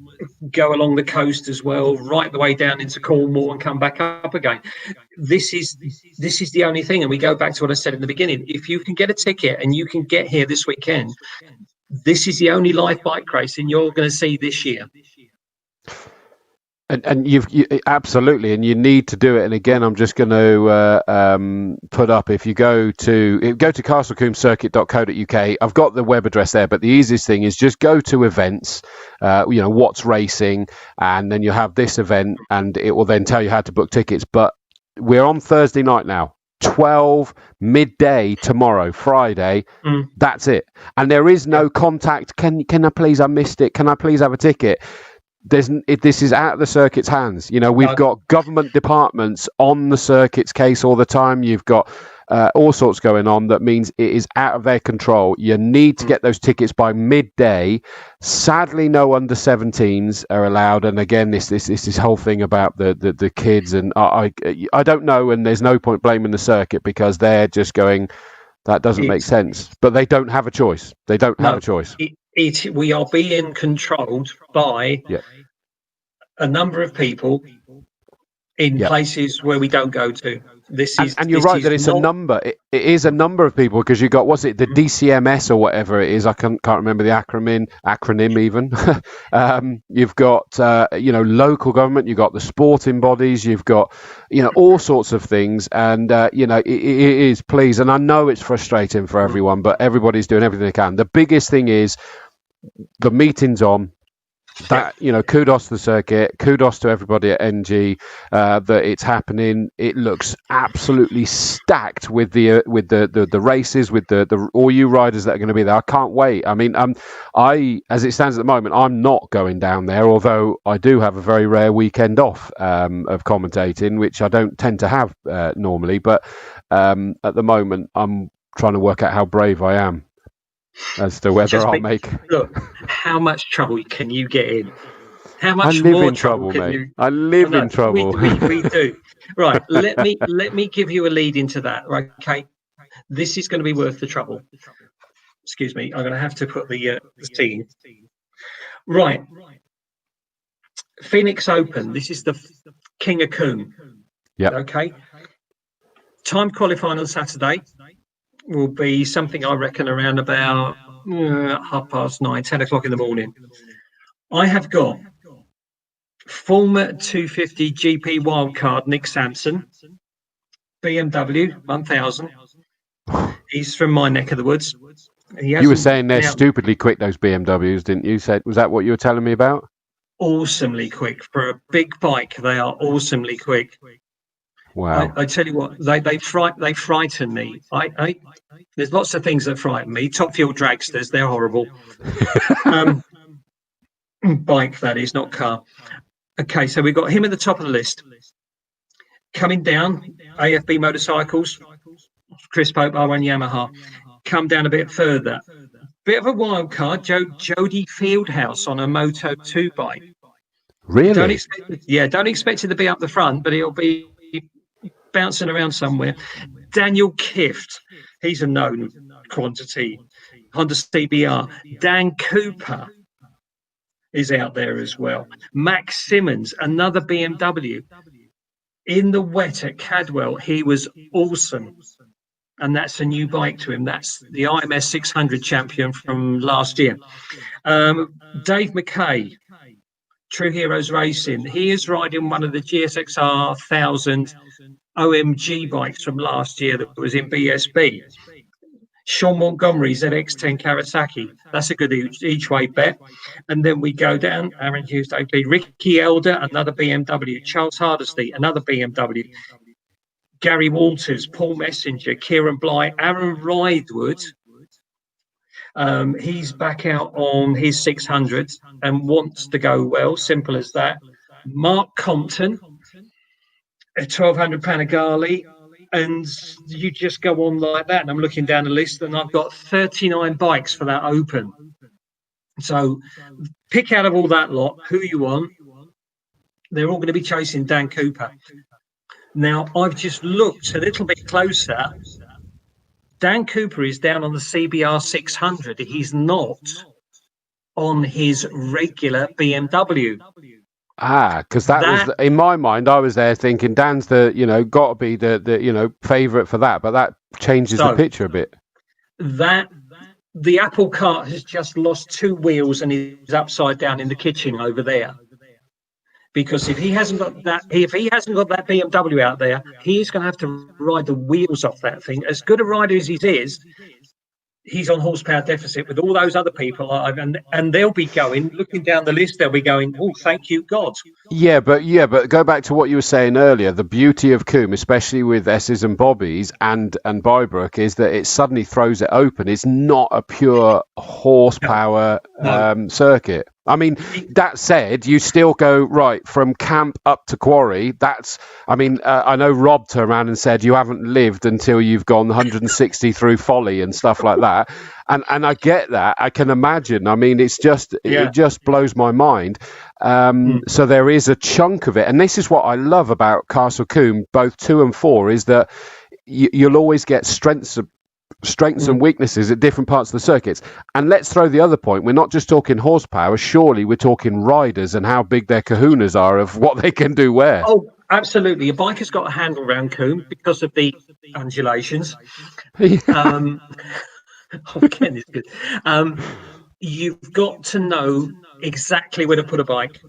go along the coast as well, right the way down into Cornwall and come back up again. This is the only thing. And we go back to what I said in the beginning. If you can get a ticket and you can get here this weekend, this is the only live bike racing you're going to see this year. And you absolutely, and you need to do it. And again, I'm just going to put up, if you go to castlecombecircuit.co.uk, I've got the web address there, but the easiest thing is just go to events, what's racing, and then you have this event, and it will then tell you how to book tickets. But we're on Thursday night now. 12 midday tomorrow, Friday. That's it. And there is no contact. Can I please, I missed it. Can I please have a ticket? This is out of the circuit's hands. We've got government departments on the circuit's case all the time. You've got all sorts going on. That means it is out of their control. You need to get those tickets by midday. Sadly, no under 17s are allowed. And again, this whole thing about the kids, and I don't know. And there's no point blaming the circuit, because they're just going, that doesn't make sense. But they don't have a choice. They don't have a choice. We are being controlled by a number of people in places where we don't go to. And you're right that it's a number. It is a number of people, because you got, what's it, the DCMS or whatever it is. I can't remember the acronym even. You've got local government. You've got the sporting bodies. You've got all sorts of things. And it is, please. And I know it's frustrating for everyone, but everybody's doing everything they can. The biggest thing is the meeting's on. That kudos to the circuit, kudos to everybody at NG that it's happening. It looks absolutely stacked with the races, with the all you riders that are going to be there. I can't wait. I mean, as it stands at the moment, I'm not going down there, although I do have a very rare weekend off of commentating, which I don't tend to have normally. But at the moment, I'm trying to work out how brave I am as to whether I'll make. Look, how much trouble can you get in? How much more trouble can you? I live in trouble. We do. Right. Let me give you a lead into that. Right. Okay. This is going to be worth the trouble. Excuse me. I'm going to have to put the scene. Right. Phoenix Open. This is the King of Combe. Yeah. Okay. Time qualifying on Saturday will be something, I reckon, around about 9:30, 10 o'clock in the morning. I have got former 250 GP wildcard Nick Sampson, BMW 1000. He's from my neck of the woods. You were saying they're stupidly quick, those BMWs, didn't you? Was that what you were telling me about? Awesomely quick. For a big bike, they are awesomely quick. Wow! I tell you what, they frighten me. There's lots of things that frighten me. Top fuel dragsters, they're horrible. Bike, that is, not car. Okay, so we've got him at the top of the list. Coming down, AFB Motorcycles, Chris Pope, R1 Yamaha. Come down a bit further. Bit of a wild card, Jodie Fieldhouse on a Moto 2 bike. Really? Don't expect it to be up the front, but it'll be bouncing around somewhere. Daniel Kift, he's a known quantity. Honda CBR. Dan Cooper is out there as well. Max Simmons, another BMW. In the wet at Cadwell, he was awesome. And that's a new bike to him. That's the IMS 600 champion from last year. Dave McKay, True Heroes Racing. He is riding one of the GSXR 1000 OMG bikes from last year that was in BSB. Sean Montgomery, ZX10 Kawasaki. That's a good each way bet. And then we go down. Aaron Hughes, Ricky Elder, another BMW. Charles Hardesty, another BMW. Gary Walters, Paul Messenger, Kieran Bly, Aaron Ridewood. He's back out on his 600 and wants to go well. Simple as that. Mark Compton, a 1200 Panigale, and you just go on like that. And I'm looking down the list, and I've got 39 bikes for that Open. So pick out of all that lot who you want. They're all going to be chasing Dan Cooper. Now, I've just looked a little bit closer. Dan Cooper is down on the CBR 600. He's not on his regular BMW. Because that was, in my mind, I was there thinking Dan's got to be the favourite for that, but that changes the picture a bit. The apple cart has just lost 2 wheels and is upside down in the kitchen over there. Because if he hasn't got that BMW out there, he's going to have to ride the wheels off that thing. As good a rider as he is, he's on horsepower deficit with all those other people, and they'll be looking down the list. They'll be going, "Oh, thank you, God." Yeah, but go back to what you were saying earlier. The beauty of Combe, especially with S's and Bobbies and Bybrook, is that it suddenly throws it open. It's not a pure horsepower circuit. I mean, that said, you still go right from camp up to quarry. I know Rob turned around and said you haven't lived until you've gone 160 through Folly and stuff like that. And I get that. I can imagine. I mean, it just blows my mind. So there is a chunk of it. And this is what I love about Castle Combe, both 2 and 4, is that you'll always get strengths and weaknesses at different parts of the circuits. And let's throw the other point. We're not just talking horsepower. Surely we're talking riders and how big their kahunas are of what they can do where. Oh, absolutely. A bike has got a handle around Combe because of the undulations. Again, it's good. You've got to know exactly where to put a bike.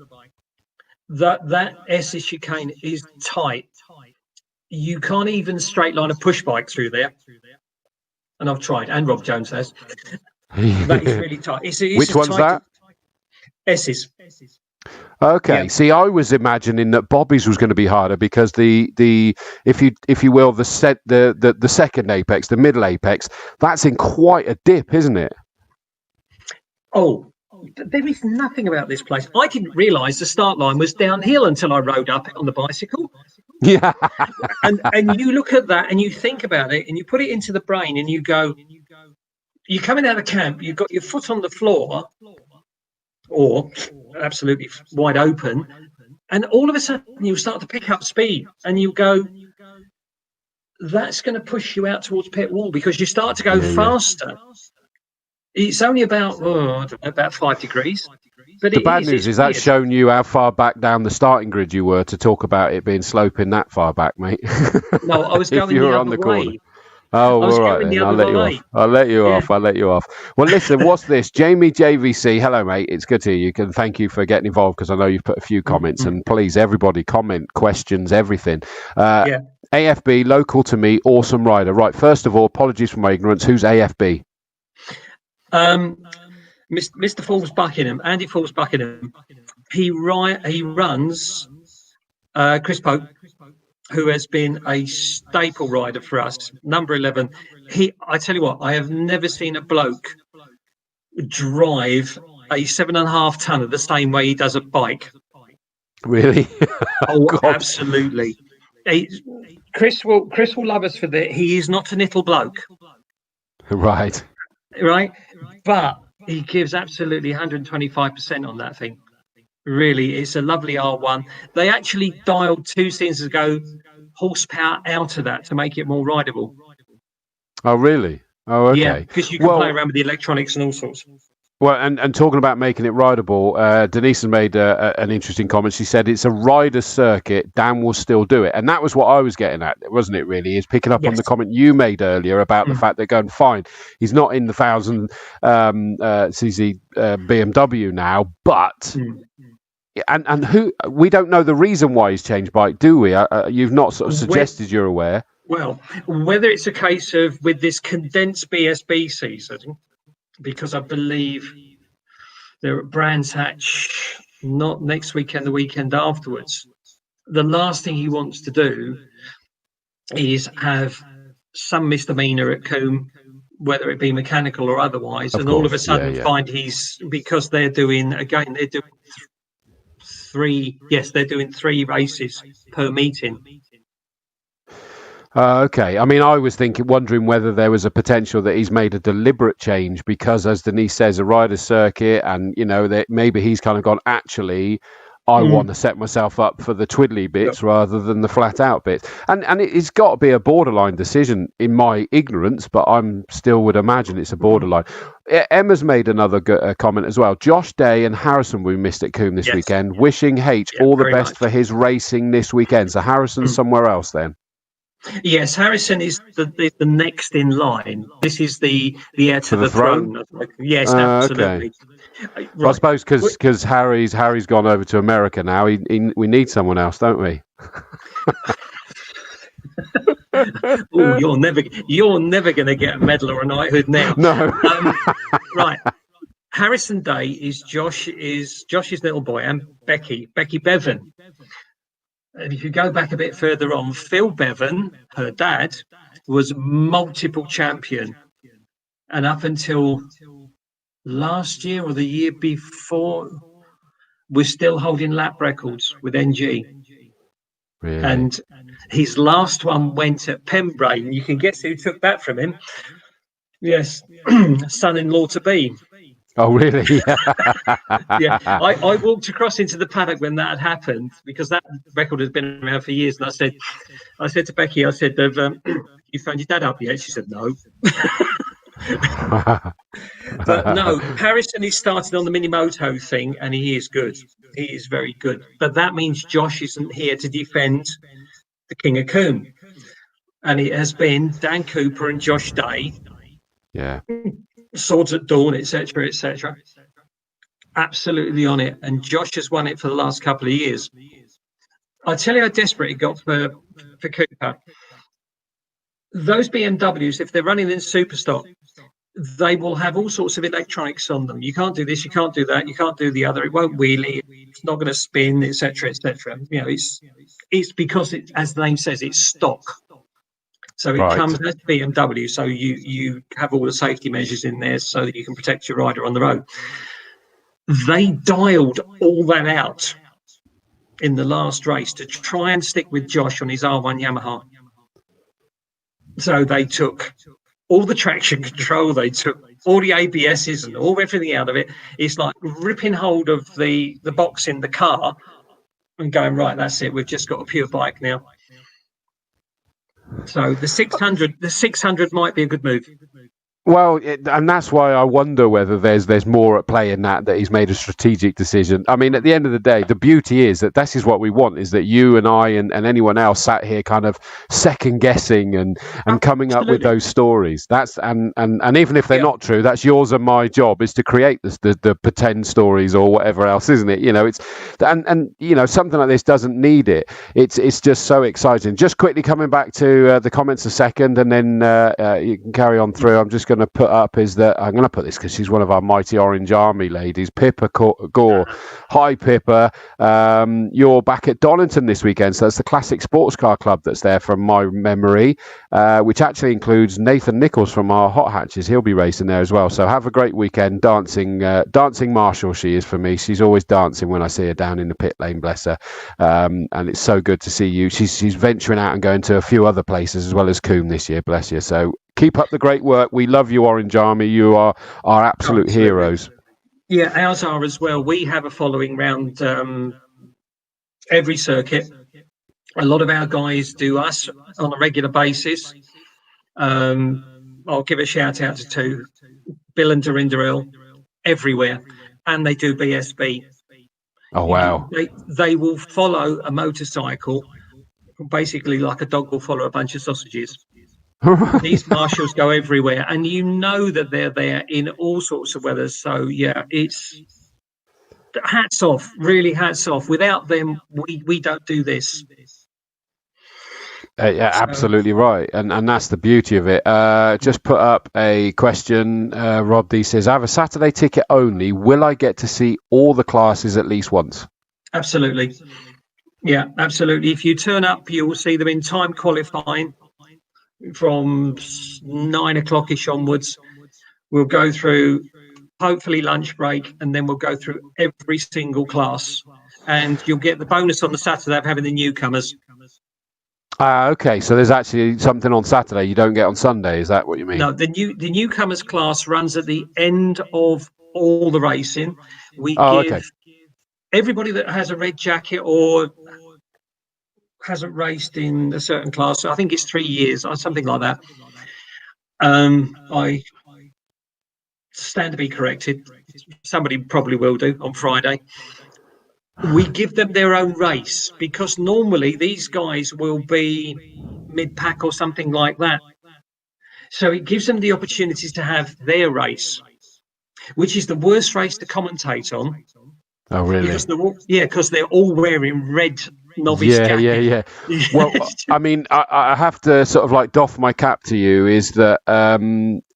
That Essex chicane is tight. You can't even straight line a push bike through there. And I've tried, and Rob Jones has. That is really tight. Which one's that? Essex. Okay. Yeah. See, I was imagining that Bobby's was going to be harder because the if you will the second apex, the middle apex, that's in quite a dip, isn't it? Oh, there is nothing about this place. I didn't realise the start line was downhill until I rode up it on the bicycle. Yeah. and you look at that and you think about it and you put it into the brain and you go, you're coming out of camp, you've got your foot on the floor or absolutely wide open, and all of a sudden you start to pick up speed and you go, that's going to push you out towards pit wall because you start to go faster. It's only about 5 degrees. But the bad news is that's shown you how far back down the starting grid you were to talk about it being sloping that far back, mate. No, I was going the other way. Oh, all right then. I'll let you off. I'll let you off. Well, listen, what's this? Jamie JVC. Hello, mate. It's good to hear you. And thank you for getting involved because I know you've put a few comments. And please, everybody, comment, questions, everything. AFB, local to me, awesome rider. Right. First of all, apologies for my ignorance. Who's AFB? Mr. Forbes Buckingham, Andy Forbes Buckingham. He runs Chris Pope, who has been a staple rider for us, number 11. I tell you what, I have never seen a bloke drive a 7.5 tonner the same way he does a bike. Really? Oh, absolutely. Chris will love us for that. He is not a little bloke. Right. But he gives absolutely 125% on that thing. Really, it's a lovely R1. They actually dialed 2 seasons ago horsepower out of that to make it more rideable. Oh, really? Oh, okay. Yeah, because you can play around with the electronics and all sorts. Well, and talking about making it rideable, Denise has made an interesting comment. She said it's a rider circuit. Dan will still do it. And that was what I was getting at, wasn't it, really? Is picking up on the comment you made earlier about the fact that going, fine, he's not in the 1,000 cc BMW now, but... And who we don't know the reason why he's changed bike, do we? You've not sort of suggested you're aware. Well, whether it's a case of with this condensed BSB season, because I believe they're at Brands Hatch not next weekend, the weekend afterwards. The last thing he wants to do is have some misdemeanor at Combe, whether it be mechanical or otherwise, and all of a sudden find because they're doing 3 races per meeting. Okay. I mean, I was wondering whether there was a potential that he's made a deliberate change because, as Denise says, a rider circuit, and that maybe he's kind of gone, actually, I want to set myself up for the twiddly bits rather than the flat out bits. And it's got to be a borderline decision in my ignorance, but I'm still would imagine it's a borderline. Emma's made another comment as well. Josh Day and Harrison we missed at Combe this weekend. Wishing H all the best for his racing this weekend. So Harrison's somewhere else then. Yes, Harrison is the next in line. This is the heir to the throne. Yes, absolutely. Okay. Well, I suppose because Harry's gone over to America now. We need someone else, don't we? Oh, you're never going to get a medal or a knighthood now. No. Right. Harrison Day is Josh's little boy, and Becky Bevan. And if you go back a bit further on, Phil Bevan, her dad, was multiple champion, and up until last year or the year before, was still holding lap records with NG. Really? And his last one went at Pembrey, and you can guess who took that from him. Yes, son-in-law to be. Oh, really? Yeah, I walked across into the paddock when that had happened, because that record has been around for years. And I said to Becky, I said, "You phoned your dad up yet?" She said, "No." But no, Harrison is started on the mini moto thing, and he is good. He is very good. But that means Josh isn't here to defend the King of Combe, and it has been Dan Cooper and Josh Day. Yeah. Swords at Dawn, etc., etc. Absolutely on it, and Josh has won it for the last couple of years. I tell you how desperate he got for Cooper. Those BMWs, if they're running in Superstock, they will have all sorts of electronics on them. You can't do this, you can't do that, you can't do the other. It won't wheelie. It's not going to spin, etc., etc. You know, it's because it, as the name says, it's stock. So it comes as BMW, so you have all the safety measures in there so that you can protect your rider on the road. They dialed all that out in the last race to try and stick with Josh on his R1 Yamaha. So they took all the traction control, they took all the ABSs and all everything out of it. It's like ripping hold of the box in the car and going, right, that's it, we've just got a pure bike now. So the 600 might be a good move. Well, and that's why I wonder whether there's more at play in that he's made a strategic decision. I mean, at the end of the day, the beauty is that this is what we want, is that you and I and anyone else sat here kind of second guessing and coming up with those stories. That's and even if they're not true, that's yours and my job, is to create the pretend stories or whatever else, isn't it? You know, it's and you know, something like this doesn't need it. It's just so exciting. Just quickly coming back to the comments a second, and then you can carry on through. I'm just going to put up is that I'm going to put this because she's one of our mighty Orange Army ladies, Pippa Gore. Hi Pippa, you're back at Donington this weekend, so that's the classic sports car club that's there from my memory, which actually includes Nathan Nichols from our Hot Hatches. He'll be racing there as well, so have a great weekend. Dancing Marshall she is for me. She's always dancing when I see her down in the pit lane, bless her. And it's so good to see you. She's venturing out and going to a few other places as well as Combe this year, bless you. So keep up the great work. We love you, Orange Army. You are our absolute heroes. Yeah, ours are as well. We have a following round every circuit. A lot of our guys do us on a regular basis. I'll give a shout out to Bill and Dorinda Earl everywhere, and they do BSB. Oh wow! They will follow a motorcycle, basically like a dog will follow a bunch of sausages. These marshals go everywhere, and you know that they're there in all sorts of weather. So yeah, it's hats off, really hats off. Without them, we don't do this. Yeah, absolutely right, and that's the beauty of it. Just put up a question. Rod D says, "I have a Saturday ticket only. Will I get to see all the classes at least once?" Absolutely. Yeah, absolutely. If you turn up, you will see them in time qualifying. From 9 o'clock-ish onwards, we'll go through hopefully lunch break, and then we'll go through every single class, and you'll get the bonus on the Saturday of having the newcomers. Okay, so there's actually something on Saturday you don't get on Sunday. Is that what you mean? No, the newcomers class runs at the end of all the racing. We give everybody that has a red jacket or hasn't raced in a certain class, I think it's 3 years or something like that. I stand to be corrected. Somebody probably will do on Friday. We give them their own race, because normally these guys will be mid-pack or something like that. So it gives them the opportunities to have their race, which is the worst race to commentate on. Oh, really? Because they're all wearing red novice Yeah, yeah, jacket. yeah. Well, I mean, I have to sort of like doff my cap to you is that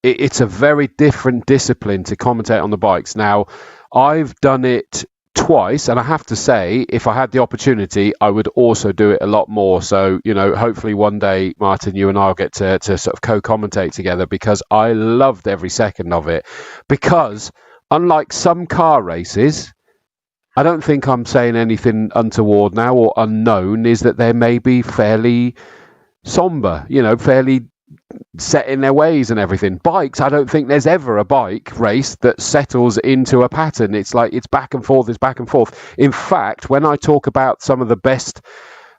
it's a very different discipline to commentate on the bikes. Now, I've done it twice, and I have to say, if I had the opportunity, I would also do it a lot more. So, hopefully one day, Martin, you and I'll get to sort of co-commentate together, because I loved every second of it. Because unlike some car races, I don't think I'm saying anything untoward now or unknown, is that they may be fairly somber, fairly set in their ways and everything. Bikes, I don't think there's ever a bike race that settles into a pattern. It's like it's back and forth, it's back and forth. In fact, when I talk about some of the best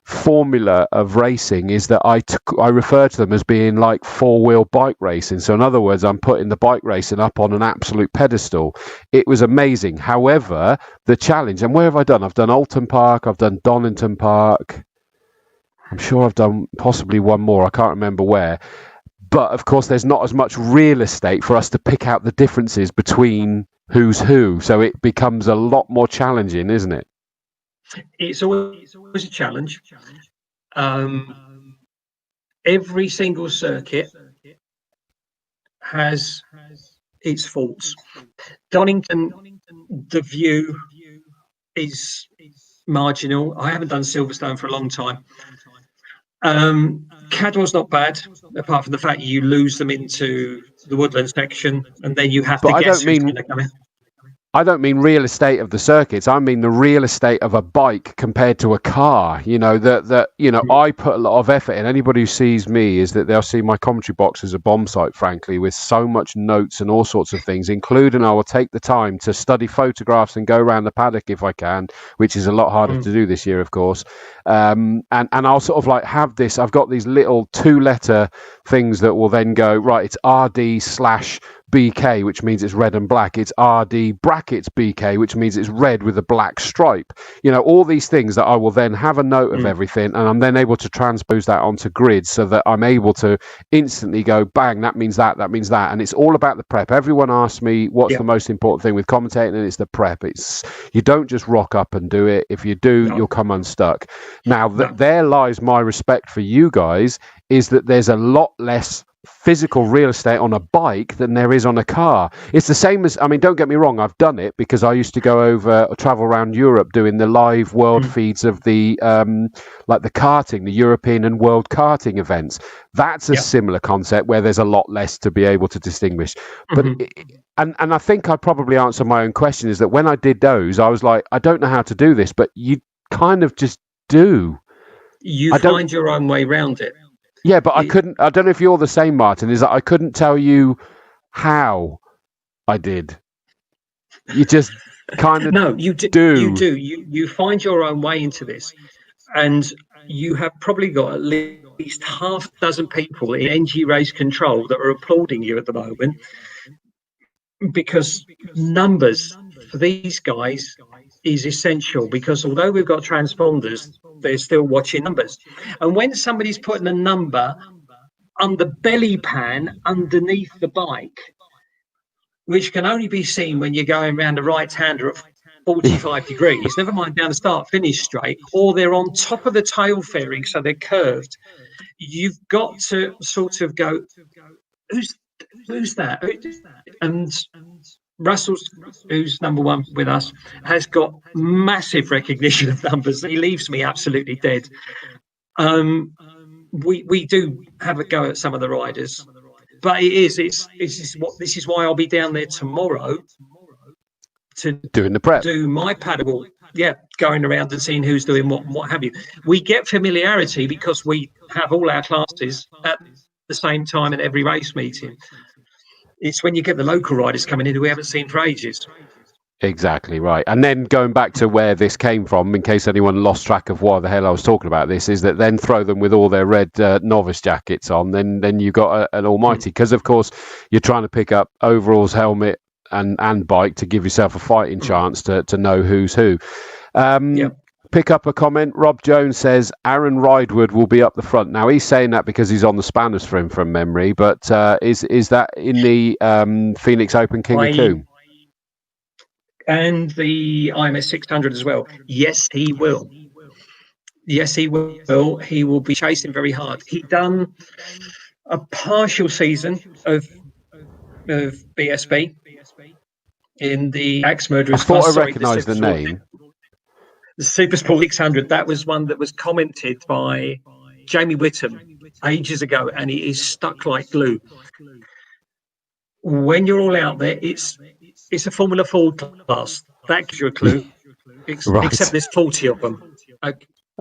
formula of racing, is that I refer to them as being like four-wheel bike racing. So in other words, I'm putting the bike racing up on an absolute pedestal. It was amazing. However, the challenge, and where have I done? I've done Alton Park, I've done Donington Park. I'm sure I've done possibly one more. I can't remember where. But of course, there's not as much real estate for us to pick out the differences between who's who. So it becomes a lot more challenging, isn't it? It's always a challenge. Every single circuit has its faults. Donington, the view is marginal. I haven't done Silverstone for a long time. Cadwell's not bad, apart from the fact you lose them into the woodland section, and then you have to guess who's going to come in. I don't mean real estate of the circuits. I mean the real estate of a bike compared to a car. I put a lot of effort in. Anybody who sees me is that they'll see my commentary box as a bomb site, frankly, with so much notes and all sorts of things, including I will take the time to study photographs and go around the paddock if I can, which is a lot harder to do this year, of course. And I'll sort of like have this. I've got these little 2-letter things that will then go, right, it's RD/BK, which means it's red and black. It's RD brackets BK, which means it's red with a black stripe. All these things that I will then have a note of everything, and I'm then able to transpose that onto grids so that I'm able to instantly go, bang, that means that means that. And it's all about the prep. Everyone asks me what's the most important thing with commentating, and it's the prep. It's you don't just rock up and do it. If you do, you'll come unstuck. Now, there lies my respect for you guys, is that there's a lot less physical real estate on a bike than there is on a car. It's the same as, I mean, don't get me wrong, I've done it because I used to go travel around Europe doing the live world feeds of the like the karting, the European and world karting events. That's a similar concept where there's a lot less to be able to distinguish. But and I think I probably answered my own question, is that when I did those, I was like, I don't know how to do this, but you kind of just do. You find your own way around it. Yeah, but I couldn't. I don't know if you're the same, Martin. Is that I couldn't tell you how I did. You just kind of you do. You find your own way into this, and you have probably got at least half a dozen people in NG Race Control that are applauding you at the moment, because numbers for these guys is essential, because although we've got transponders, they're still watching numbers. And when somebody's putting a number on the belly pan underneath the bike, which can only be seen when you're going around a right-hander at 45 degrees, never mind down the start-finish straight, or they're on top of the tail fairing, so they're curved, you've got to sort of go, who's that? And Russell's, who's number one with us, has got massive recognition of numbers. He leaves me absolutely dead. We do have a go at some of the riders, but this is why I'll be down there tomorrow to doing the prep, do my paddle. Yeah, going around and seeing who's doing what have you. We get familiarity because we have all our classes at the same time at every race meeting. It's when you get the local riders coming in who we haven't seen for ages. Exactly right. And then going back to where this came from, in case anyone lost track of why the hell I was talking about this, is that then throw them with all their red novice jackets on, then you got an almighty, because of course you're trying to pick up overalls, helmet and bike to give yourself a fighting chance to know who's who. Pick up a comment. Rob Jones says Aaron Ridewood will be up the front. Now he's saying that because he's on the spanners for him from memory, but is that in the Phoenix Open King of Combe? And the IMS 600 as well. Yes, he will. Yes, he will. He will be chasing very hard. He done a partial season of BSB in the Axe I Murderers thought class. I Sorry, recognised the name. The Super Sport 600. That was one that was commented by Jamie Whittam ages ago, and it is stuck like glue. When you're all out there, it's a Formula Ford class. That gives you a clue. Right. Except there's 40 of them.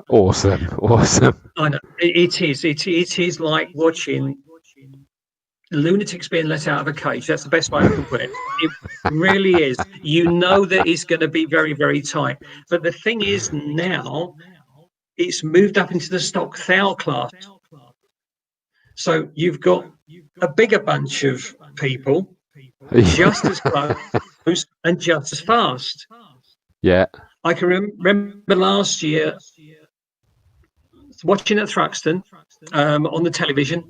Awesome. I know it is. It is like watching lunatics being let out of a cage. That's the best way I can put it. It really is. You know that it's going to be very, very tight. But the thing is, now it's moved up into the stock thou class. So you've got a bigger bunch of people just as close and just as fast. Yeah. I can remember last year watching at Thruxton on the television,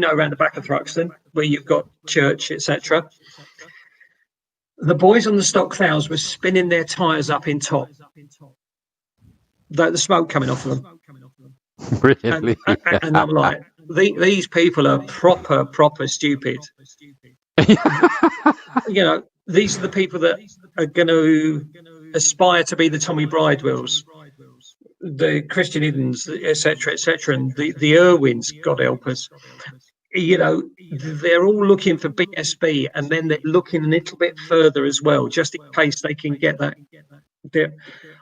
around the back of Thruxton where you've got church, etc. The boys on the stock thous were spinning their tyres up in top, the smoke coming off of them. Really? And I'm like, these people are proper stupid. These are the people that are going to aspire to be the Tommy Bridewells, the Christian Iddens, etc., and the Irwins, God help us. They're all looking for BSB, and then they're looking a little bit further as well, just in case they can get that.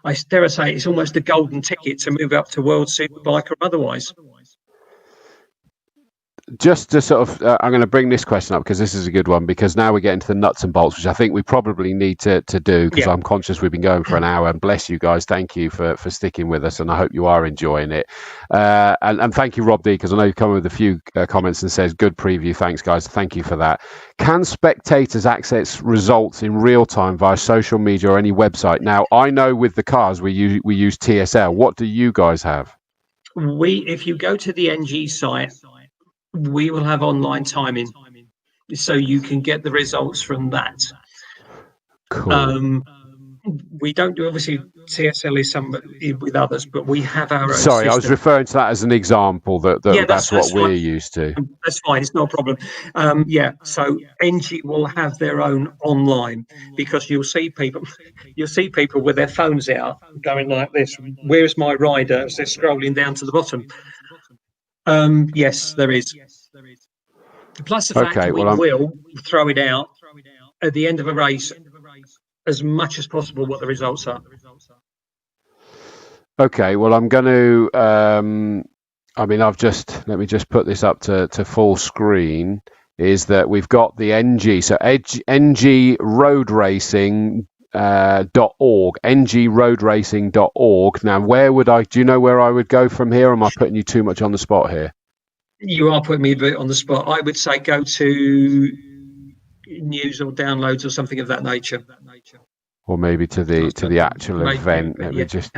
I dare say it's almost a golden ticket to move up to World Superbike or otherwise. Just to sort of, I'm going to bring this question up because this is a good one, because now we get into the nuts and bolts, which I think we probably need to do, because I'm conscious we've been going for an hour, and bless you guys. Thank you for sticking with us, and I hope you are enjoying it. And thank you, Rob D, because I know you've come with a few comments and says, good preview. Thanks, guys. Thank you for that. Can spectators access results in real time via social media or any website? Now, I know with the cars we use TSL. What do you guys have? If you go to the NG site, we will have online timing, so you can get the results from that. Cool. We don't do, obviously, TSL is some with others, but we have our own Sorry, system. I was referring to that as an example. That's what we're used to. That's fine. It's not a problem. So NG will have their own online, because you'll see people with their phones out going like this. Where's my rider? As they're scrolling down to the bottom. Yes, there is. Plus the fact we will throw it out at the end of a race as much as possible what the results are. Okay, well, I'm going to. Let me just put this up to full screen. Is that we've got the NG, so NG Road Racing. .org, ngroadracing.org. Now, do you know where I would go from here? Or am I putting you too much on the spot here? You are putting me a bit on the spot. I would say go to news or downloads or something of that nature. Or maybe to the actual event. Let me just.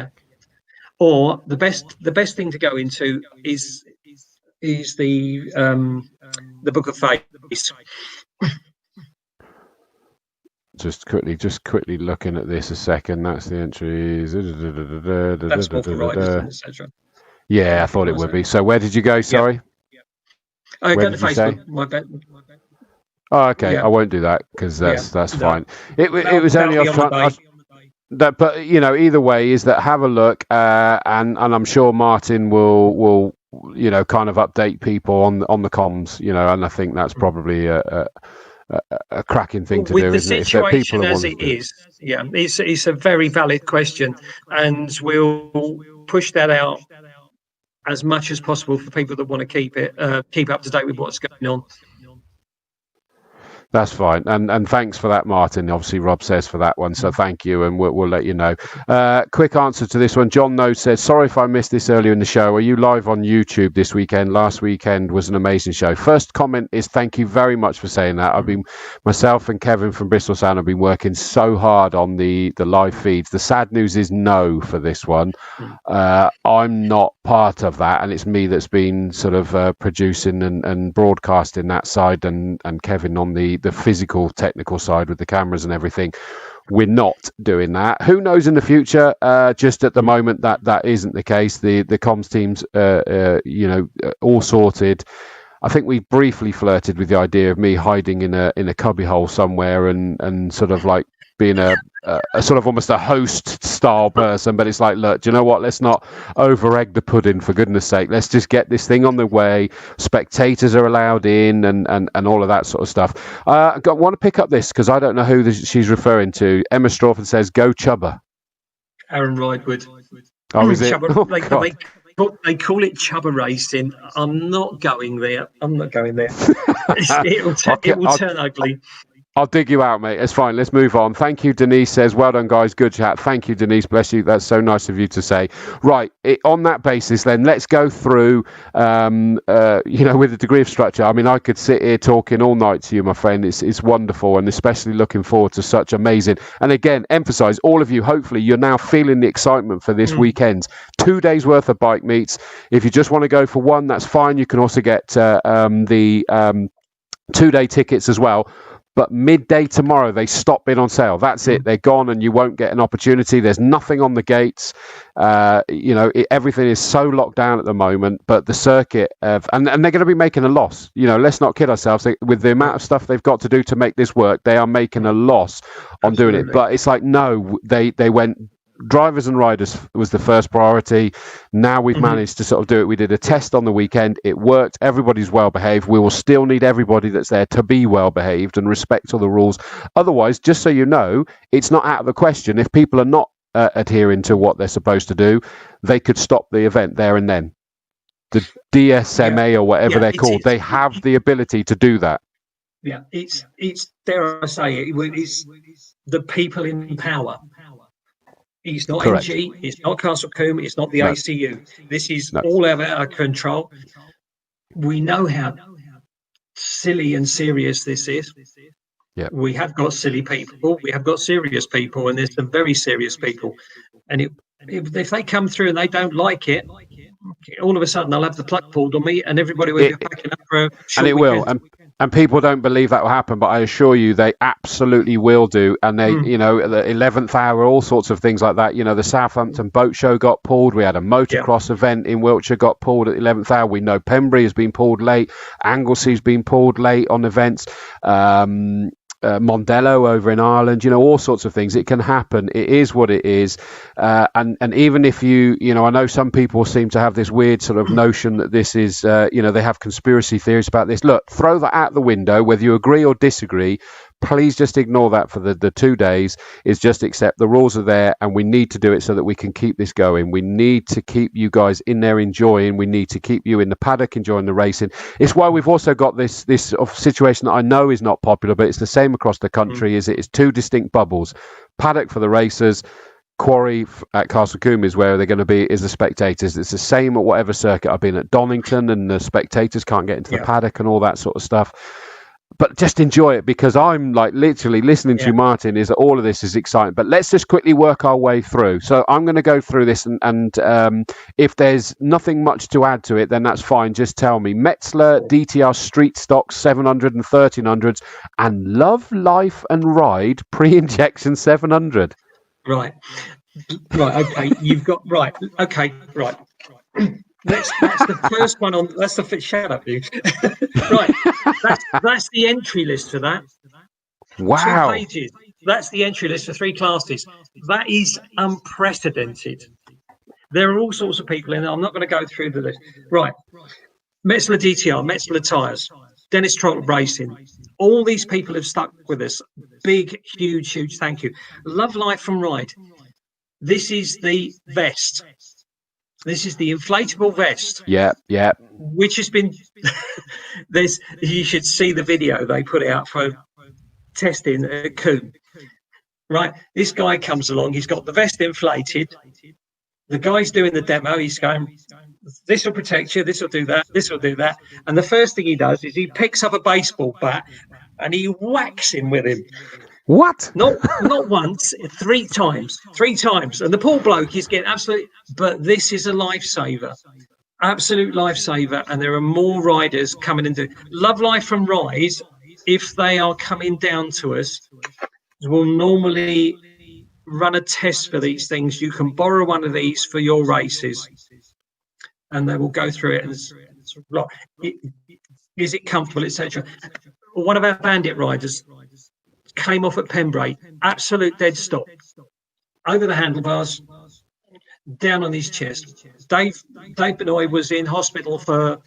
Or the best thing to go into is the Book of Face. Just quickly looking at this a second. That's the entries. That's more for riders, etc. Yeah, I thought it would be. So where did you go? Sorry. I go to Facebook. My bet. Oh, okay. Yeah. I won't do that because that's fine. It was only I was trying. But either way is that have a look, and I'm sure Martin will kind of update people on the comms, and I think that's probably a cracking thing to do, isn't it? With the situation as it is, it's a very valid question, and we'll push that out as much as possible for people that want to keep up to date with what's going on. That's fine, and thanks for that, Martin. Obviously, Rob says for that one, so thank you, and we'll let you know. Quick answer to this one. John Node says, sorry if I missed this earlier in the show. Are you live on YouTube this weekend? Last weekend was an amazing show. First comment is thank you very much for saying that. Myself and Kevin from Bristol Sound have been working so hard on the live feeds. The sad news is no for this one. I'm not part of that, and it's me that's been sort of producing and broadcasting that side, and Kevin on the physical technical side with the cameras and everything. we're not doing that. Who knows in the future? Just at the moment, that isn't the case. The comms teams, all sorted. I think we briefly flirted with the idea of me hiding in a cubbyhole somewhere and sort of like being a sort of almost a host style person, but it's like, look, do you know what? Let's not over egg the pudding, for goodness sake. Let's just get this thing on the way. Spectators are allowed in and all of that sort of stuff. I want to pick up this because I don't know who she's referring to. Emma Strawford says, "Go Chubber." Aaron Ridewood. Oh, is it? Chubber, they call it Chubber racing. I'm not going there. It will turn ugly. I'll dig you out, mate. It's fine. Let's move on. Thank you, Denise says. Well done, guys. Good chat. Thank you, Denise. Bless you. That's so nice of you to say. Right. On that basis, then, let's go through, with a degree of structure. I mean, I could sit here talking all night to you, my friend. It's wonderful, and especially looking forward to such amazing. And again, emphasize, all of you, hopefully, you're now feeling the excitement for this weekend. 2 days worth of bike meets. If you just want to go for one, that's fine. You can also get the 2-day tickets as well. But midday tomorrow, they stop being on sale. That's it. They're gone and you won't get an opportunity. There's nothing on the gates. Everything is so locked down at the moment. But the circuit, and they're going to be making a loss. Let's not kid ourselves. With the amount of stuff they've got to do to make this work, they are making a loss on doing it. But it's like, no, they went... Drivers and riders was the first priority. Now we've managed to sort of do it. We did a test on the weekend. It worked. Everybody's well behaved. We will still need everybody that's there to be well behaved and respect all the rules. Otherwise, just so you know, it's not out of the question. If people are not adhering to what they're supposed to do, they could stop the event there and then. The DSMA or whatever they're called, they have the ability to do that. Yeah, it's dare I say it, it's the people in power. It's not Correct. NG, it's not Castle Combe, it's not the ACU. This is all out of our control. We know how silly and serious this is. Yeah. We have got silly people, we have got serious people, and there's some very serious people. And if they come through and they don't like it, all of a sudden I'll have the plug pulled on me and everybody will be packing up for a short and it weekend. will. And people don't believe that will happen, but I assure you they absolutely will do. And they, at the 11th hour, all sorts of things like that. The Southampton boat show got pulled. We had a motocross event in Wiltshire got pulled at the 11th hour. We know Pembrey has been pulled late. Anglesy's been pulled late on events. Mondello over in Ireland, all sorts of things. It can happen. It is what it is. And even if I know some people seem to have this weird sort of notion that this is, they have conspiracy theories about this. Look, throw that out the window, whether you agree or disagree. Please just ignore that for the 2 days. Is just accept the rules are there and we need to do it so that we can keep this going. We need to keep you guys in there enjoying. We need to keep you in the paddock enjoying the racing. It's why we've also got this sort of situation that I know is not popular, but it's the same across the country. Is it's two distinct bubbles. Paddock for the racers, quarry at Castle Combe is where they're going to be is the spectators. It's the same at whatever circuit. I've been at Donington and the spectators can't get into the paddock and all that sort of stuff. But just enjoy it because I'm like literally listening to you, Martin, is that all of this is exciting. But let's just quickly work our way through. So I'm going to go through this and if there's nothing much to add to it, then that's fine. Just tell me. Metzler, DTR Street Stock 700 and 1300s and Love, Life and Ride pre-injection 700. Right. Okay. You've got right. Okay. Right. That's the first one on. That's the shut up, dude. Right. That's the entry list for that. Wow. 2 pages. That's the entry list for 3 classes. That is unprecedented. There are all sorts of people in there. I'm not going to go through the list. Right. Metzler DTR, Metzler Tyres, Dennis Trottle Racing. All these people have stuck with us. Big, huge thank you. Love, Life and Ride. This is the vest. This is the inflatable vest. Yeah. Which has been you should see the video they put out for testing at Combe. Right. This guy comes along, he's got the vest inflated. The guy's doing the demo, he's going, this will protect you, this will do that, this will do that. And the first thing he does is he picks up a baseball bat and he whacks him with him. What? Not once, 3 times. 3 times. And the poor bloke is getting absolutely... But this is a lifesaver. Absolute lifesaver. And there are more riders coming into... Love, Life and Rise, if they are coming down to us, will normally run a test for these things. You can borrow one of these for your races, and they will go through it and is it comfortable, etc. One of our bandit riders came off at Pembrey, absolute dead stop, over the handlebars, down on his chest. Dave Benoit was in hospital for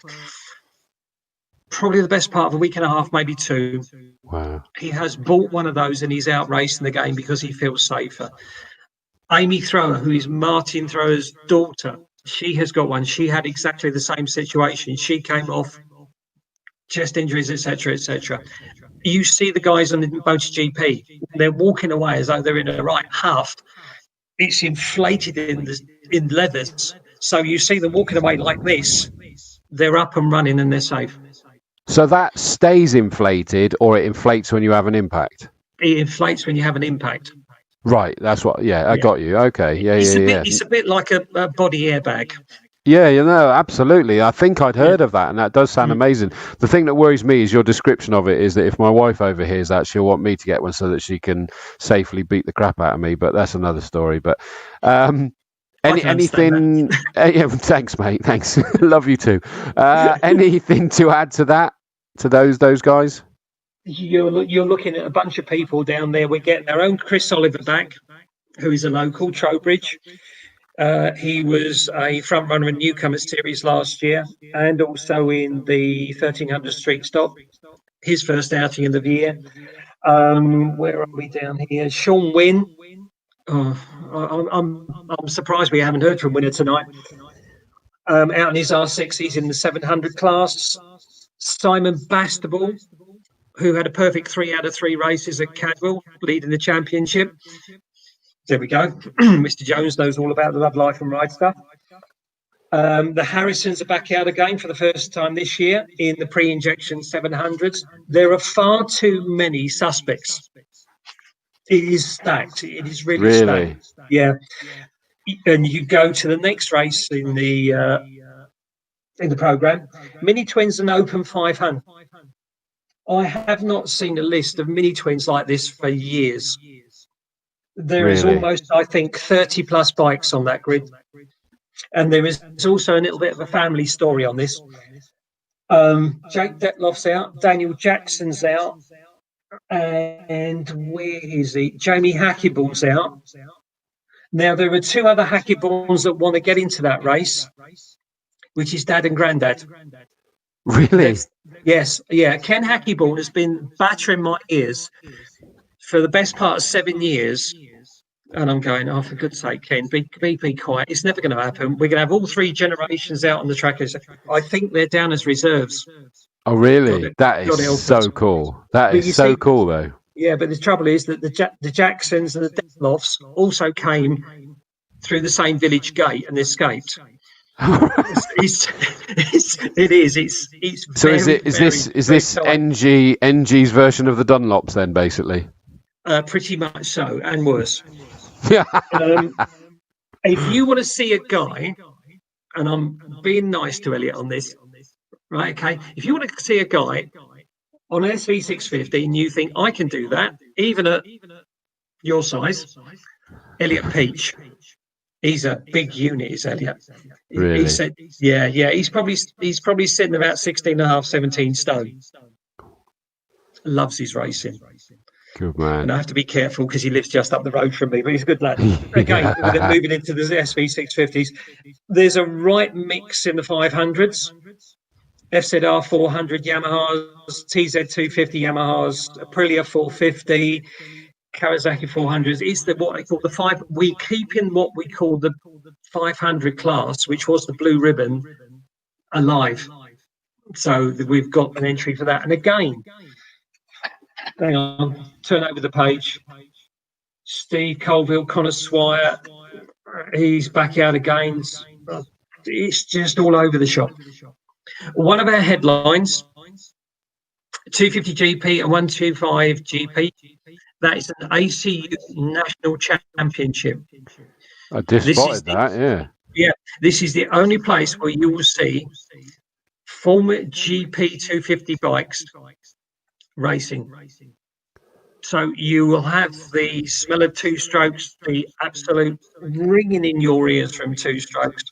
probably the best part of a week and a half, maybe 2. Wow. He has bought one of those and he's out racing the game because he feels safer. Amy Thrower, who is Martin Thrower's daughter, she has got one. She had exactly the same situation. She came off chest injuries, etc., etc. You see the guys on the MotoGP, they're walking away as though they're in a right half. It's inflated in leathers. So you see them walking away like this. They're up and running and they're safe. So that stays inflated, or it inflates when you have an impact? It inflates when you have an impact. Right, that's what. Yeah, I got you. Okay, It's a bit like a body airbag. Yeah, absolutely. I think I'd heard of that, and that does sound amazing. The thing that worries me is your description of it is that if my wife overhears that, she'll want me to get one so that she can safely beat the crap out of me. But that's another story. But anything? Yeah, thanks, mate. Thanks. Love you too. Anything to add to that? To those guys? You're looking at a bunch of people down there. We're getting our own Chris Oliver back, who is a local, Trowbridge. He was a front runner in Newcomer Series last year and also in the 1300 Street Stop, his first outing of the year. Where are we down here? Sean Wynn. I'm surprised we haven't heard from Winner tonight. Out in his R6, he's in the 700 class. Simon Bastable, who had a perfect 3 out of 3 races at Cadwell, leading the championship. There we go. Mr. Jones knows all about the Love Life and Ride stuff. The Harrisons are back out again for the first time this year in the pre-injection 700s. There are far too many suspects. It is stacked. It is really stacked. Yeah. And you go to the next race in the program, Mini Twins and Open 500. I have not seen a list of mini twins like this for years. There is almost, I think, 30 plus bikes on that grid. And there is also a little bit of a family story on this. Jake Detloff's out, Daniel Jackson's out, and where is he? Jamie Hackeborn's out. Now, there are 2 other Hackeborns that want to get into that race, which is Dad and Granddad. Really? Yes. Yeah. Ken Hackeborn has been battering my ears for the best part of 7 years. And I'm going, oh, for goodness sake, Ken, be quiet. It's never going to happen. We're going to have all 3 generations out on the track. I think they're down as reserves. Oh, really? That is so cool. That is so cool, though. Yeah, but the trouble is that the Jacksons and the Detloffs also came through the same village gate and escaped. It is. So is this NG's version of the Dunlops then, basically? Pretty much so, and worse. Yeah. If you want to see a guy, and I'm being nice to Elliot on this, right? Okay. If you want to see a guy on an SV650 and you think I can do that, even at your size, Elliot Peach. He's a big unit, is Elliot. Really? He said, yeah. He's probably sitting about 16 and a half, 17 stone. Loves his racing. Good man. And I have to be careful because he lives just up the road from me, but he's a good lad. Again, moving into the SV650s, there's a right mix in the 500s. FZR 400 Yamahas, TZ250 Yamahas, Aprilia 450, Kawasaki 400s. It's what I call the 5. We keep in what we call the 500 class, which was the blue ribbon, alive. So we've got an entry for that. And again, hang on, turn over the page. Steve Colville, Connor Swire, he's back out again. It's just all over the shop. One of our headlines, 250 GP and 125 GP. That is an ACU National Championship. I just spotted that, yeah. Yeah, this is the only place where you will see former GP 250 bikes racing. So you will have the smell of two strokes, the absolute ringing in your ears from two strokes.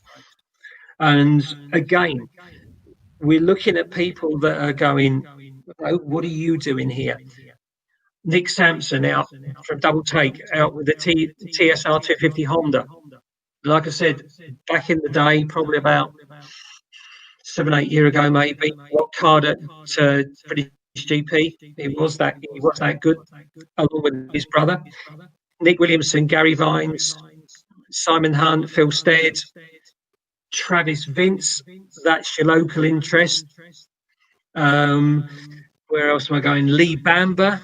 And again, we're looking at people that are going, oh, what are you doing here? Nick Sampson out from Double Take, out with the TSR 250 Honda. Like I said, back in the day, probably about 7-8 years ago, maybe, what card at British GP. He was that good, along with his brother. Nick Williamson, Gary Vines, Simon Hunt, Phil Stead, Travis Vince, that's your local interest. Where else am I going? Lee Bamber,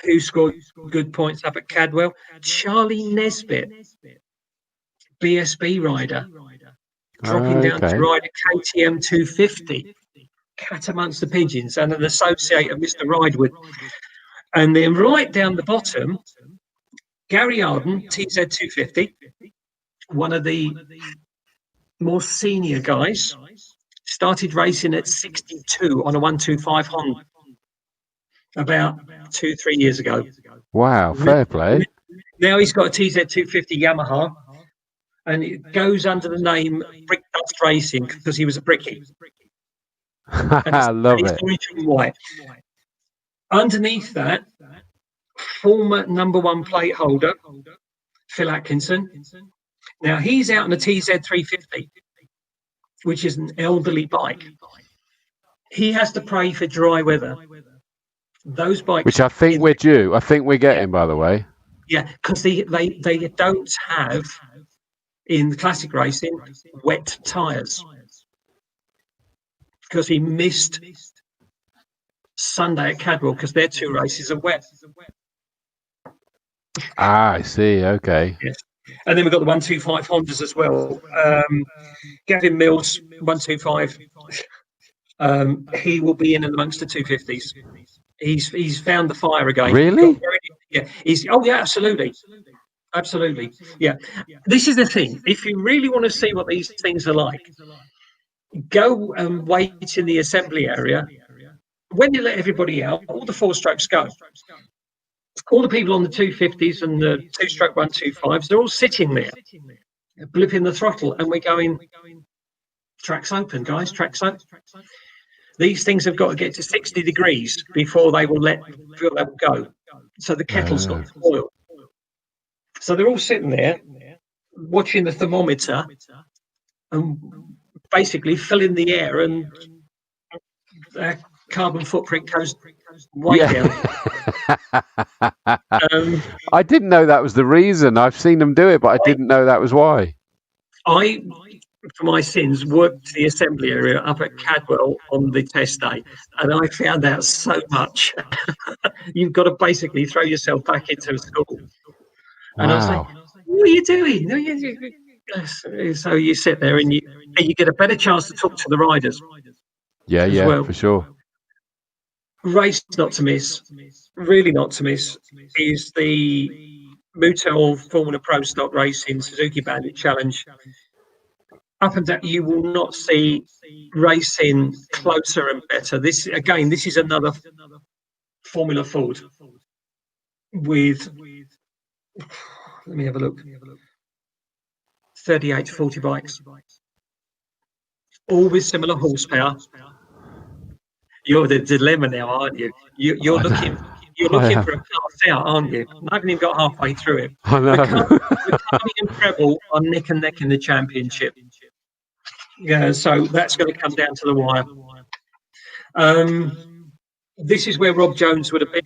who scored good points up at Cadwell. Charlie Nesbitt, BSB rider, dropping down to ride a KTM 250. Cat amongst the pigeons, and an associate of Mr. Ridewood. And then right down the bottom, Gary Arden, TZ 250, one of the more senior guys, started racing at 62 on a 125 Honda about 2-3 years ago. Wow, fair play. Now he's got a TZ 250 Yamaha, and it goes under the name Brick Dust Racing because he was a brickie. I love it. White. Underneath that, former #1 plate holder, Phil Atkinson. Now he's out on a TZ 350, which is an elderly bike. He has to pray for dry weather. Those bikes, which I think we're due. I think we're getting, by the way. Yeah, because they don't have in the classic racing wet tyres. Because he missed Sunday at Cadwell because their 2 races are wet. I see. Okay. Yes. And then we've got the 125 Hondas as well. Gavin Mills, 125. He will be in amongst the 250s. He's found the fire again. Really? Yeah. Absolutely. Absolutely. Yeah. This is the thing. If you really want to see what these things are like, go and wait in the assembly area. When you let everybody out, all the 4-strokes go. All the people on the 250s and the 2-stroke 125s, they're all sitting there, blipping the throttle, and we're going, tracks open, guys, tracks open. These things have got to get to 60 degrees before they will go. So the kettle's got to boil. So they're all sitting there watching the thermometer and basically filling the air, and their carbon footprint goes way down. I didn't know that was the reason. I've seen them do it, but I didn't know that was why. I, for my sins, worked the assembly area up at Cadwell on the test day, and I found out so much. You've got to basically throw yourself back into school. And I was like, what are you doing? So you sit there and you get a better chance to talk to the riders. Yeah, for sure. Race not to miss, really not to miss, is the Mutel Formula Pro Stock Racing Suzuki Bandit Challenge. Up and down, you will not see racing closer and better. This is another Formula Ford with, let me have a look, 38 to 40 bikes, all with similar horsepower. You're the dilemma now, aren't you? You're looking for a pass out, aren't you? I haven't even got halfway through it. I know. McCartney and Preble are neck and neck in the championship. Yeah, so that's going to come down to the wire. This is where Rob Jones would have been.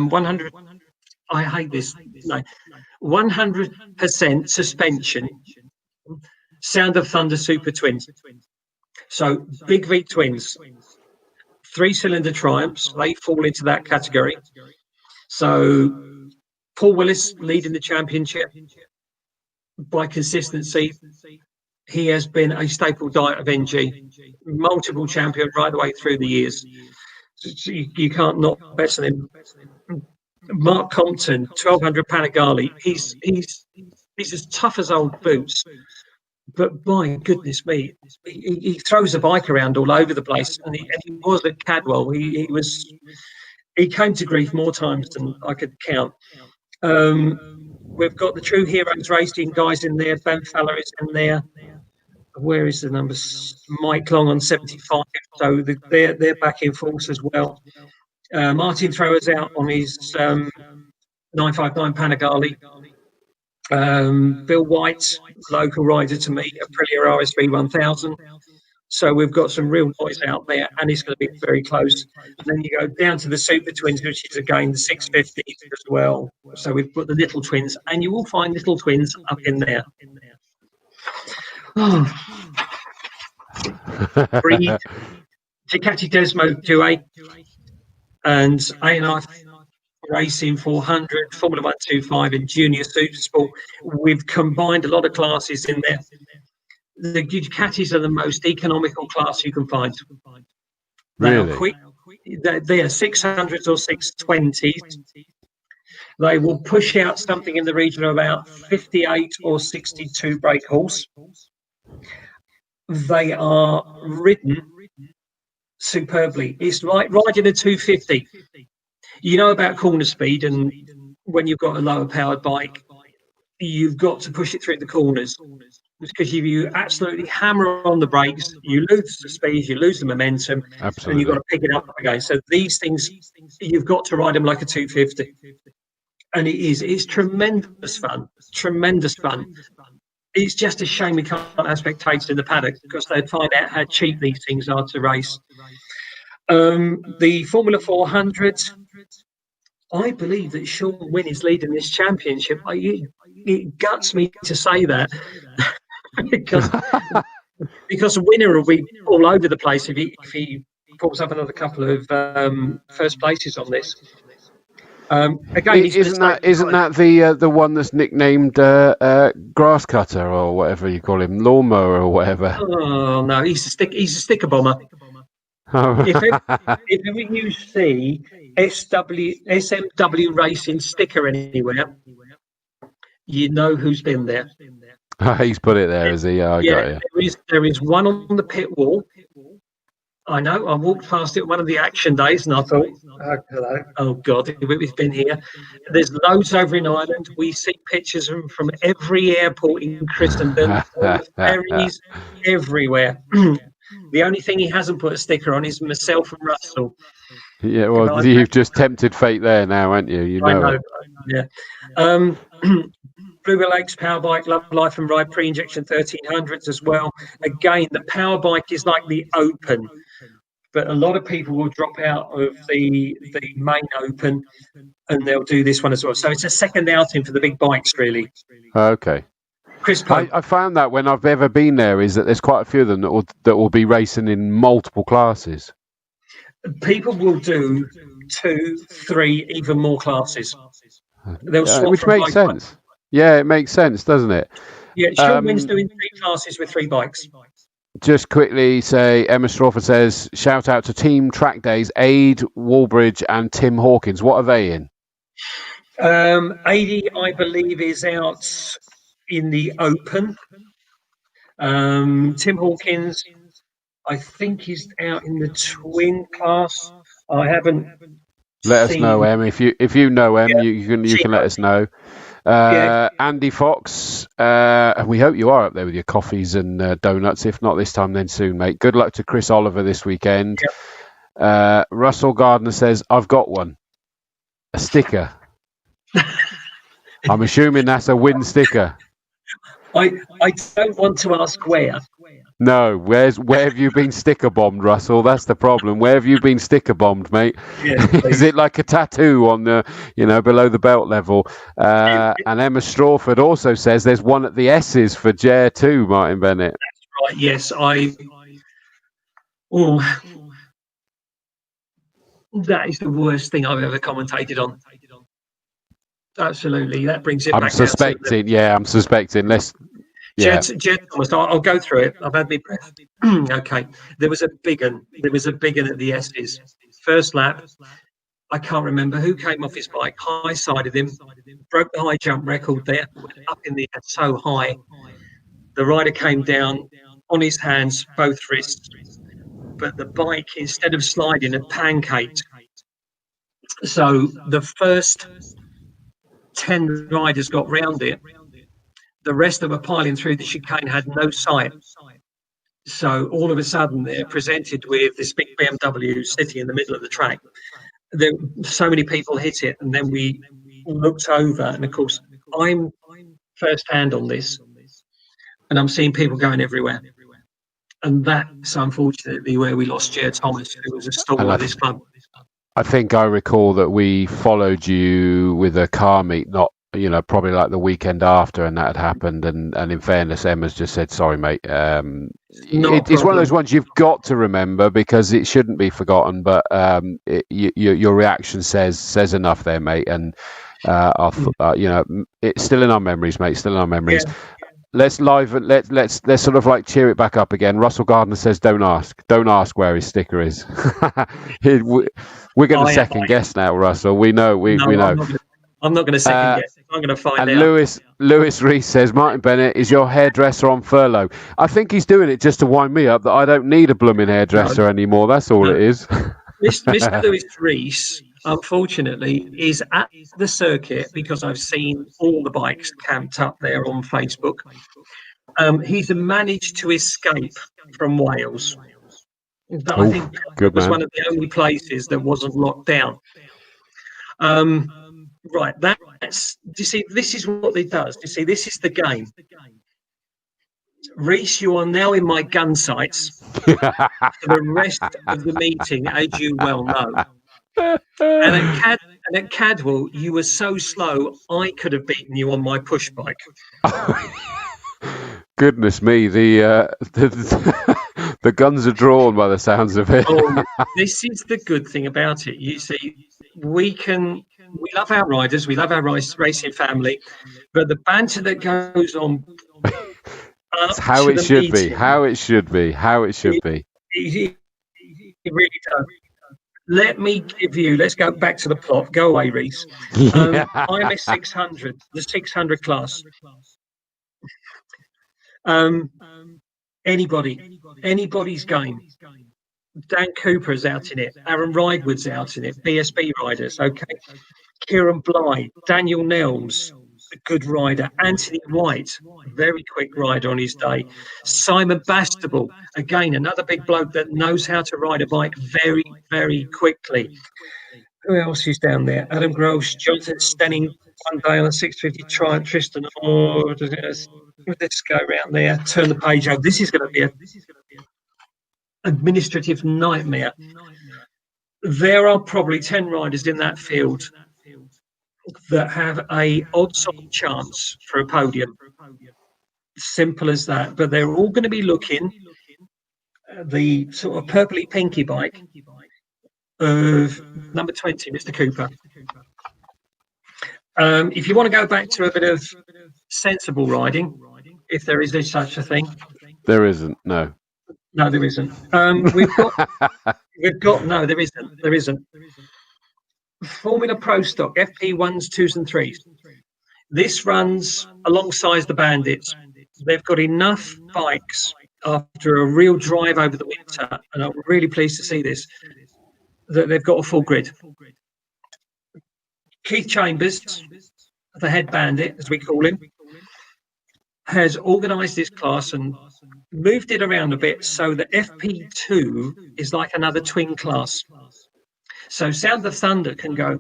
100. I hate this. No, 100% suspension. Sound of Thunder Super Twins. So big V twins, 3-cylinder Triumphs, they fall into that category. So Paul Willis leading the championship by consistency. He has been a staple diet of NG, multiple champion right the way through the years. You can't not bet on him. Mark Compton, 1200 Panigale. He's as tough as old boots. But my goodness me, he throws a bike around all over the place, and he was at Cadwell. He was he came to grief more times than I could count. We've got the True Heroes Racing guys in there. Ben Feller is in there. Where is the numbers? Mike Long on 75. So they're back in force as well. Martin Thrower's out on his 959 Panigale. Bill White, local rider to me, Aprilia RSV 1000. So we've got some real noise out there, and it's going to be very close. And then you go down to the Super Twins, which is again the 650s as well. So we've got the Little Twins, and you will find Little Twins up in there. Breed, Ducati Desmo 2A, and A&I Racing 400, Formula 125, and Junior Supersport. We've combined a lot of classes in there. The Ducatis are the most economical class you can find. They Really? are quick. They are 600s or 620s. They will push out something in the region of about 58 or 62 brake horse. They are ridden superbly. It's like riding a 250. You know about corner speed, and when you've got a lower powered bike, you've got to push it through the corners. Because if you absolutely hammer on the brakes, you lose the speed, you lose the momentum, Absolutely. and you've got to pick it up again. So these things, you've got to ride them like a 250. And it's tremendous fun, tremendous fun. It's just a shame we can't have spectators in the paddock because they'd find out how cheap these things are to race. The Formula 400, I believe that Sean Wynne is leading this championship. It guts me to say that because the winner will be all over the place if he pulls up another couple of first places on this. Again, isn't that the one that's nicknamed grass cutter or whatever you call him, lawnmower or whatever? Oh no, he's a sticker bomber. If ever you see SMW Racing sticker anywhere, you know who's been there. He's put it there, is he? Got you. There is one on the pit wall. I know. I walked past it one of the action days, and I thought, hello. Oh God, we've been here. There's loads over in Ireland. We see pictures from every airport in Christendom, ferries, everywhere. The only thing he hasn't put a sticker on is myself and Russell. Yeah, well, you've just tempted fate there now, haven't you? You know. It. Yeah. Bluebell Lakes Power Bike, Love Life and Ride pre-injection 1300s as well. Again, the power bike is like the Open, but a lot of people will drop out of the main Open and they'll do this one as well. So it's a second outing for the big bikes, really. Okay. Chris Pope. I found that when I've ever been there is that there's quite a few of them that will be racing in multiple classes. People will do 2, 3, even more classes. They'll swap which makes sense. Yeah, it makes sense, doesn't it? Yeah, Sean Wynn's doing 3 classes with 3 bikes. Just quickly say, Emma Strawford says, shout out to Team Track Days, Aid, Wallbridge and Tim Hawkins. What are they in? AD, I believe, is out in the Open. Tim Hawkins, I think he's out in the twin class. I haven't. Let us know, Em. If you know Em, you can let us know. Andy Fox, we hope you are up there with your coffees and donuts. If not this time, then soon, mate. Good luck to Chris Oliver this weekend. Yep. Russell Gardner says, I've got one. A sticker. I'm assuming that's a Win sticker. I don't want to ask where. No, where have you been sticker bombed, Russell? That's the problem. Where have you been sticker bombed, mate? Yeah, is it like a tattoo on the, below the belt level? And Emma Strawford also says there's one at the S's for Jare too, Martin Bennett. That's right. Yes, that is the worst thing I've ever commentated on. Absolutely, that brings it back. I'm suspecting. Let's. Yeah. Jed Thomas, I'll go through it. I've had my breath. Okay. There was a big one at the S's. First lap, I can't remember who came off his bike, high-sided him, broke the high jump record there, went up in the air so high. The rider came down on his hands, both wrists, but the bike, instead of sliding, had pancaked. So the first 10 riders got round it. The rest that were piling through the chicane had no sight. So all of a sudden, they're presented with this big BMW sitting in the middle of the track. There, so many people hit it, and then we looked over, and of course, I'm first hand on this, and I'm seeing people going everywhere. And that's unfortunately where we lost Jared Thomas, who was a stalwart of this club. I think I recall that we followed you with a car meet, not, probably like the weekend after, and that had happened. And in fairness, Emma's just said, sorry, mate. It's one of those ones you've got to remember because it shouldn't be forgotten. But your reaction says enough there, mate. And it's still in our memories, mate. Still in our memories. Yeah. Let's sort of like cheer it back up again. Russell Gardner says, "Don't ask where his sticker is." We're going to second guess now, Russell. We know. We know. I'm not going to second guess. I'm going to find out. And Lewis Reese says, "Martin Bennett, is your hairdresser on furlough?" I think he's doing it just to wind me up that I don't need a blooming hairdresser anymore. That's all it is. Mr. Lewis Reese, unfortunately, is at the circuit because I've seen all the bikes camped up there on Facebook. He's managed to escape from Wales. I think it was one of the only places that wasn't locked down. Right, you see, this is what it does. You see, this is the game. Reese, you are now in my gun sights for the rest of the meeting, as you well know. And at Cadwell, you were so slow, I could have beaten you on my push bike. Goodness me, the guns are drawn by the sounds of it. This is the good thing about it. You see, we love our riders, we love our racing family, but the banter that goes on. It's how it should be. How it should be. It really does. Let me give you. Let's go back to the plot. Go away, Reese. I'm a 600, the 600 class. Anybody's game. Dan Cooper's out in it. Aaron Ridewood's out in it. BSB riders. Okay. Kieran Bly, Daniel Nels, a good rider. Anthony White, very quick rider on his day. Simon Bastable, again, another big bloke that knows how to ride a bike very, very quickly. Who else is down there? Adam Gross, Jonathan Stenning, one day on a 650 Triumph, Tristan. Let's go around there, turn the page over. This is going to be an administrative nightmare. There are probably 10 riders in that field that have a odds-on chance for a podium. Simple as that. But they're all going to be looking at the sort of purpley pinky bike of number 20, Mr. Cooper. If you want to go back to a bit of sensible riding, if there is such a thing. There isn't, no. No, there isn't. No, there isn't. Formula Pro stock, FP1s, 2s and 3s. This runs alongside the Bandits. They've got enough bikes after a real drive over the winter, and I'm really pleased to see this, that they've got a full grid. Keith Chambers, the head bandit, as we call him, has organised this class and moved it around a bit so that FP2 is like another twin class. So Sound of Thunder can go,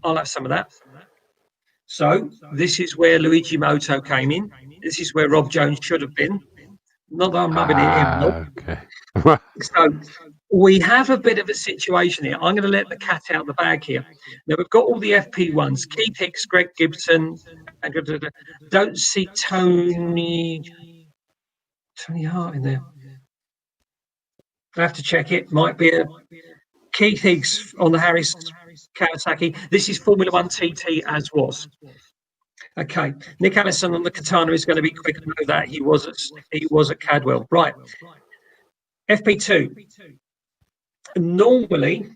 I'll have some of that. So this is where Luigi Moto came in. This is where Rob Jones should have been. Not that I'm rubbing it in. Okay. So we have a bit of a situation here. I'm going to let the cat out of the bag here. Now, we've got all the FP1s. Keith Hicks, Greg Gibson. Don't see Tony Hart in there. I have to check it. Might be a Keith Higgs on the Harris Kawasaki. This is Formula 1 TT as was. Okay, Nick Allison on the Katana is going to be quick. I know that he was at Cadwell. Right, FP2. Normally,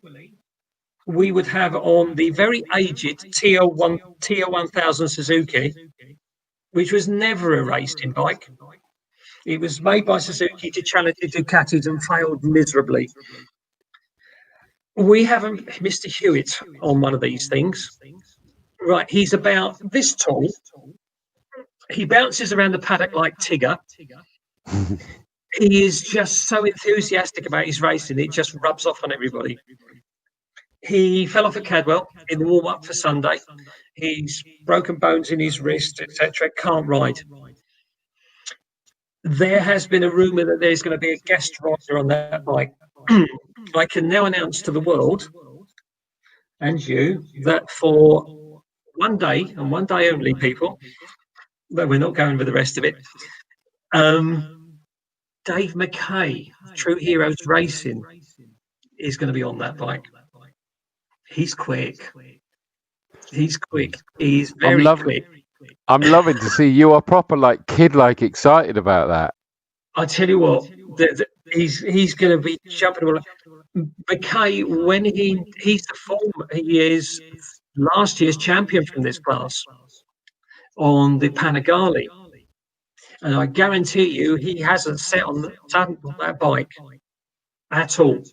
we would have on the very aged TL1000 Suzuki, which was never a racing bike. It was made by Suzuki to challenge the Ducatis and failed miserably. We have Mr. Hewitt on one of these things. Right, he's about this tall. He bounces around the paddock like Tigger. He is just so enthusiastic about his racing, it just rubs off on everybody. He fell off at Cadwell in the warm-up for Sunday. He's broken bones in his wrist, etc. Can't ride. There has been a rumour that there's going to be a guest rider on that bike. I can now announce to the world and you that for one day and one day only, people, but we're not going with the rest of it. Dave McKay, True Heroes Racing, is going to be on that bike. He's quick. He's quick. He's very quick. I'm loving to see you are proper like kid-like excited about that. I tell you what, he's going to be jumping all. McKay, when he's the form, he is last year's champion from this class on the Panigale, and I guarantee you he hasn't sat on that bike at all.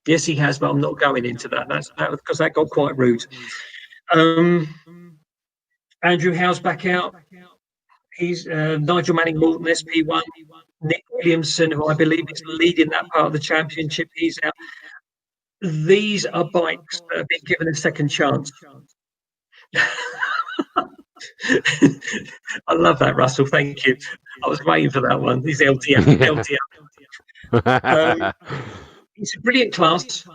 Yes, he has, but I'm not going into that. That's because that got quite rude. Andrew Howe's back out. He's Nigel Manning Morton, SP1. Nick Williamson, who I believe is leading that part of the championship, he's out. These are bikes that have been given a second chance. I love that, Russell. Thank you. I was waiting for that one. He's LTM. It's a brilliant class,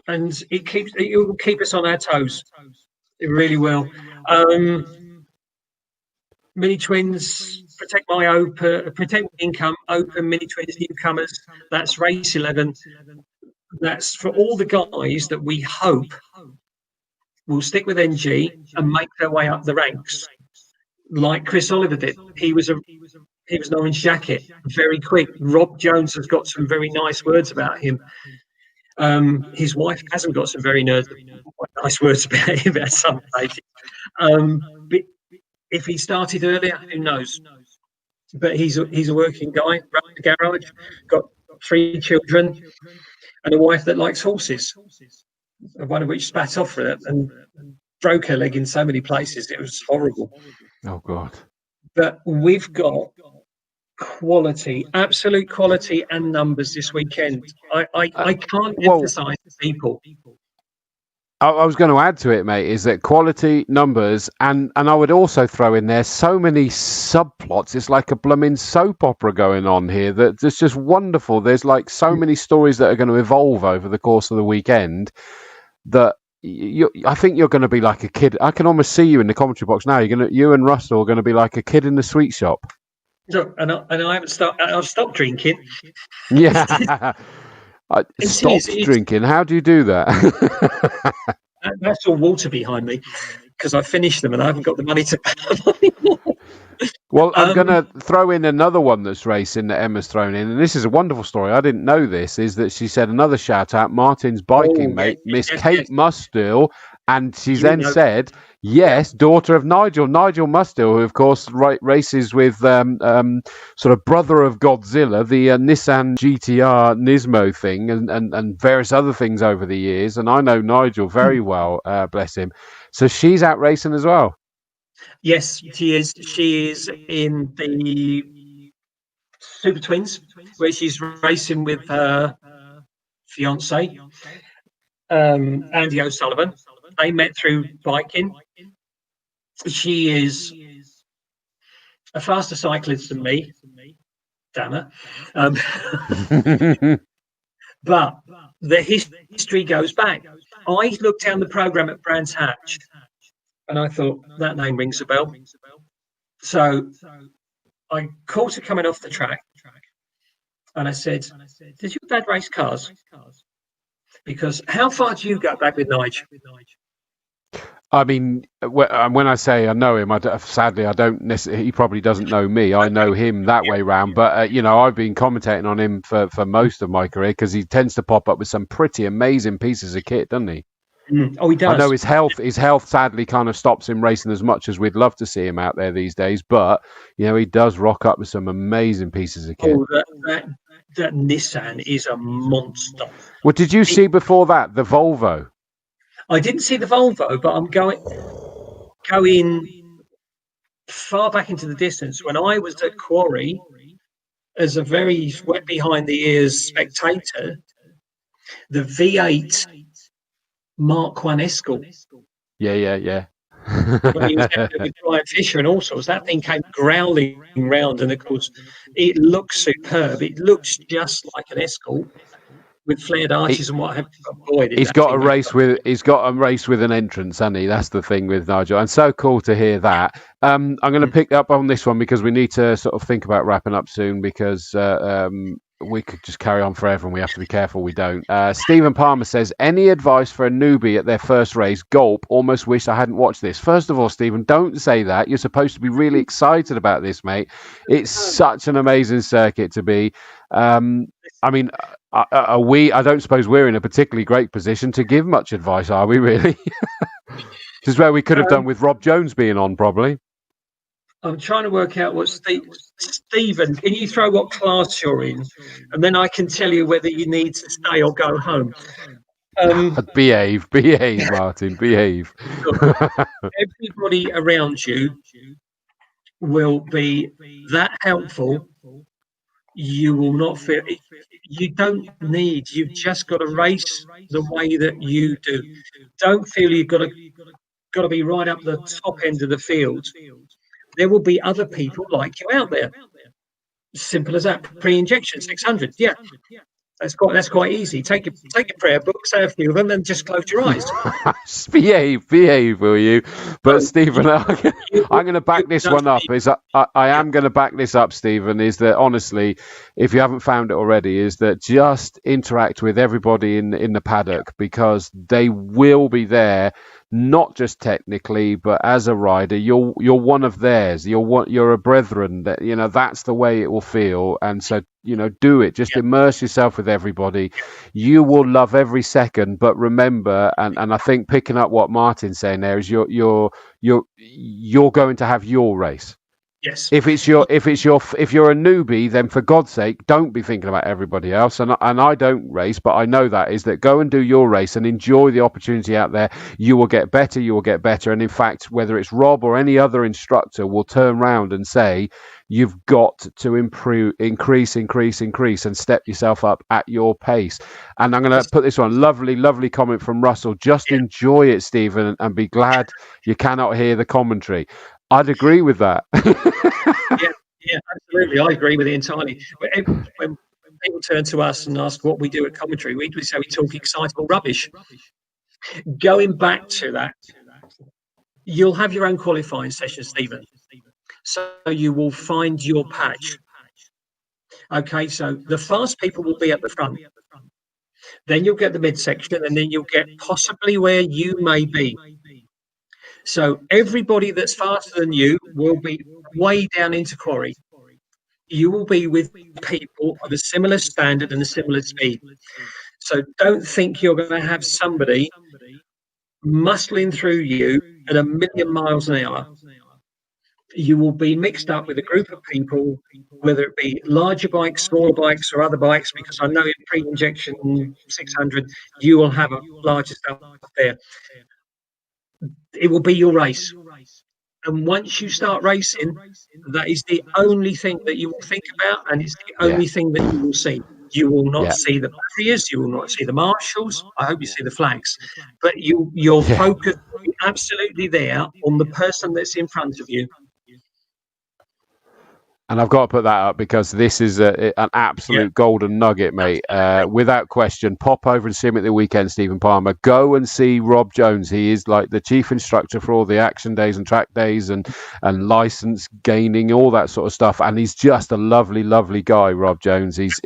and it will keep us on our toes. It really will. Mini Twins, Protect Income, Open Mini Twins newcomers. That's race 11. That's for all the guys that we hope will stick with NG and make their way up the ranks, like Chris Oliver did. He was an orange jacket, very quick. Rob Jones has got some very nice words about him. His wife hasn't got some very nice words about him at some stage. But if he started earlier, who knows? But he's a working guy, ran the garage, got 3 children, and a wife that likes horses. One of which spat off for it and broke her leg in so many places. It was horrible. Oh God! But we've got quality, absolute quality, and numbers this weekend. I can't emphasise to people. I was going to add to it, mate, is that quality, numbers, and I would also throw in there so many subplots. It's like a blooming soap opera going on here that it's just wonderful. There's like so many stories that are going to evolve over the course of the weekend that I think you're going to be like a kid. I can almost see you in the commentary box now. You and Russell are going to be like a kid in the sweet shop. No, and I haven't stopped. I've stopped drinking. Yeah. Stopped drinking. How do you do that? That's all water behind me because I finished them and I haven't got the money to pay them anymore. Well, I'm going to throw in another one that's racing that Emma's thrown in, and this is a wonderful story. I didn't know this. Is that she said another shout out, Martin's biking mate, Miss Kate Mustill, and she's said, yes, daughter of Nigel Mustill, who of course races with sort of brother of Godzilla, the Nissan GTR Nismo thing, and various other things over the years. And I know Nigel very well, bless him. So she's out racing as well. Yes, she is. She is in the Super Twins, where she's racing with her fiance, Andy O'Sullivan. They met through biking. She is a faster cyclist than me. Damn her. But the history goes back. I looked down the programme at Brands Hatch, and I thought, that name rings a bell. So I caught her coming off the track, and I said, did your dad race cars? Because how far do you go back with Nigel? I mean, when I say I know him, sadly, I don't necessarily, he probably doesn't know me. I know him that way round. But, I've been commentating on him for most of my career because he tends to pop up with some pretty amazing pieces of kit, doesn't he? Oh, he I know does. his health sadly kind of stops him racing as much as we'd love to see him out there these days, but he does rock up with some amazing pieces of kit. Oh, that Nissan is a monster. Well, did you see before that the Volvo? I didn't see the Volvo, but I'm going far back into the distance. When I was at Quarry as a very wet behind the ears spectator, the V8 Mark 1 Escort. Yeah. When he was out there with Brian Fisher and all sorts, that thing came growling round, and of course, it looks superb. It looks just like an Escort with flared arches and what have you. Boy, he's got a race with an entrance, hasn't he? That's the thing with Nigel, and so cool to hear that. I'm going to pick up on this one because we need to sort of think about wrapping up soon, because we could just carry on forever and we have to be careful we don't. Stephen Palmer says, any advice for a newbie at their first race? Gulp, almost wish I hadn't watched this. First of all, Stephen, don't say that. You're supposed to be really excited about this, mate. It's such an amazing circuit to be. I mean, I don't suppose we're in a particularly great position to give much advice, are we, really? This is where we could have done with Rob Jones being on, probably. I'm trying to work out what Stephen, can you throw what class you're in? And then I can tell you whether you need to stay or go home. Behave, Martin, behave. Everybody around you will be that helpful. You will not feel it. You've just got to race the way that you do. Don't feel you've got to be right up the top end of the field. There will be other people like you out there. Simple as that. Pre-injection 600. Yeah. That's quite easy. Take your prayer book, say a few of them, and just close your eyes. behave, will you? But Stephen, I'm going to back this one up. I am going to back this up, Stephen. Is that honestly, if you haven't found it already, is that just interact with everybody in the paddock, because they will be there. Not just technically, but as a rider, you're one of theirs. You're a brethren. That that's the way it will feel. And so do it. Just immerse yourself with everybody. You will love every second. But remember, and I think picking up what Martin's saying there is you're going to have your race. Yes. If you're a newbie, then for God's sake, don't be thinking about everybody else. And I don't race, but I know that is that go and do your race and enjoy the opportunity out there. You will get better. And in fact, whether it's Rob or any other instructor will turn around and say, you've got to increase and step yourself up at your pace. And I'm going to put this one, lovely comment from Russell. Just enjoy it, Stephen, and be glad you cannot hear the commentary. I'd agree with that. Yeah, absolutely. I agree with it entirely. When people turn to us and ask what we do at commentary, we say we talk excitable rubbish. Going back to that, you'll have your own qualifying session, Stephen. So you will find your patch. Okay, so the fast people will be at the front. Then you'll get the midsection, and then you'll get possibly where you may be. So everybody that's faster than you will be way down into Quarry. You will be with people of a similar standard and a similar speed. So don't think you're going to have somebody muscling through you at 1,000,000 miles an hour. You will be mixed up with a group of people, whether it be larger bikes, smaller bikes, or other bikes, because I know in pre-injection 600, you will have a larger stuff there. It will be your race. And once you start racing, that is the only thing that you will think about, and it's the only thing that you will see. You will not see the barriers, you will not see the marshals. I hope you see the flags. But your focus will be absolutely there on the person that's in front of you. And I've got to put that up because this is an absolute golden nugget, mate. Without question, pop over and see him at the weekend, Stephen Palmer. Go and see Rob Jones. He is like the chief instructor for all the action days and track days and license gaining, all that sort of stuff. And he's just a lovely, lovely guy, Rob Jones. He's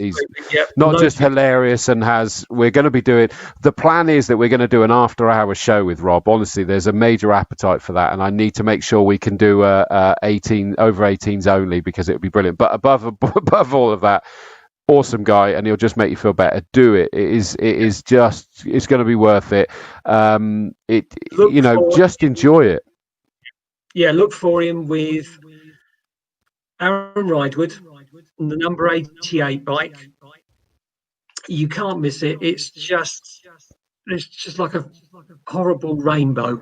not just hilarious and we're going to be doing, the plan is that we're going to do an after hours show with Rob. Honestly, there's a major appetite for that. And I need to make sure we can do over 18s only, because it would be brilliant. But above all of that, awesome guy, and he'll just make you feel better. Do it. It's going to be worth it. Just enjoy it. Yeah, look for him with Aaron Ridewood and the number 88 bike. You can't miss it. It's just like a horrible rainbow.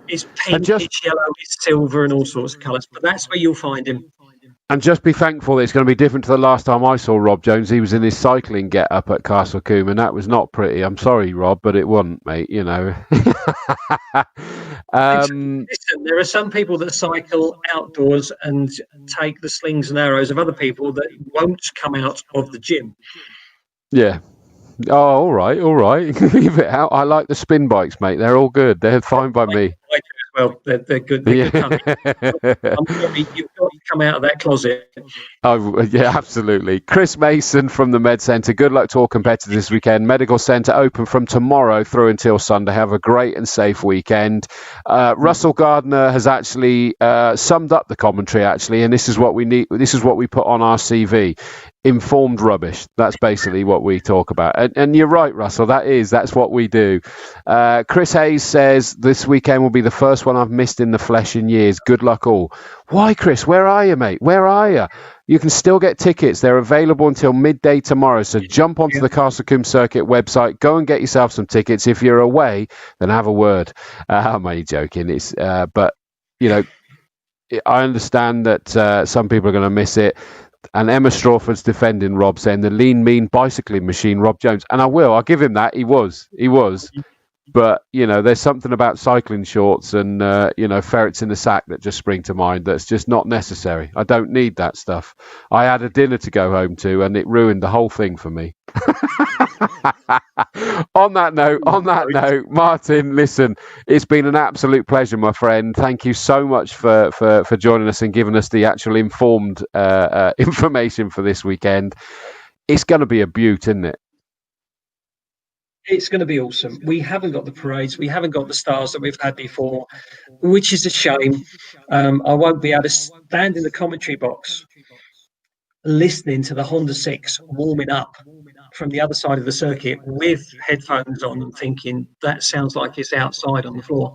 It's pink, it's yellow, it's silver, and all sorts of colours. But that's where you'll find him. And just be thankful that it's going to be different to the last time I saw Rob Jones. He was in his cycling get-up at Castle Combe, and that was not pretty. I'm sorry, Rob, but it wasn't, mate, you know. Listen, there are some people that cycle outdoors and take the slings and arrows of other people that won't come out of the gym. Yeah. Oh, all right. Leave it out. I like the spin bikes, mate. They're all good. They're fine by me. I do as well. They're good. They're good. I'm sorry, you've got to come out of that closet. Oh, yeah, absolutely. Chris Mason from the Med Centre. Good luck to all competitors this weekend. Medical Centre open from tomorrow through until Sunday. Have a great and safe weekend. Russell Gardner has actually summed up the commentary, actually, and this is what we need. This is what we put on our CV. Informed rubbish. That's basically what we talk about. And you're right, Russell. That's what we do. Chris Hayes says, this weekend will be the first one I've missed in the flesh in years. Good luck all. Why, Chris? Where are you, mate? Where are you? You can still get tickets. They're available until midday tomorrow. So jump onto the Castle Combe Circuit website. Go and get yourself some tickets. If you're away, then have a word. I'm only joking. But, you know, I understand that some people are going to miss it. And Emma Strawford's defending Rob, saying the lean, mean bicycling machine, Rob Jones. And I'll give him that. He was. But, you know, there's something about cycling shorts and, ferrets in the sack that just spring to mind. That's just not necessary. I don't need that stuff. I had a dinner to go home to and it ruined the whole thing for me. On that note, Martin, listen, it's been an absolute pleasure, my friend. Thank you so much for joining us and giving us the actual informed information for this weekend. It's going to be a beaut, isn't it? It's going to be awesome. We haven't got the parades. We haven't got the stars that we've had before, which is a shame. I won't be able to stand in the commentary box listening to the Honda 6 warming up from the other side of the circuit with headphones on and thinking that sounds like it's outside on the floor.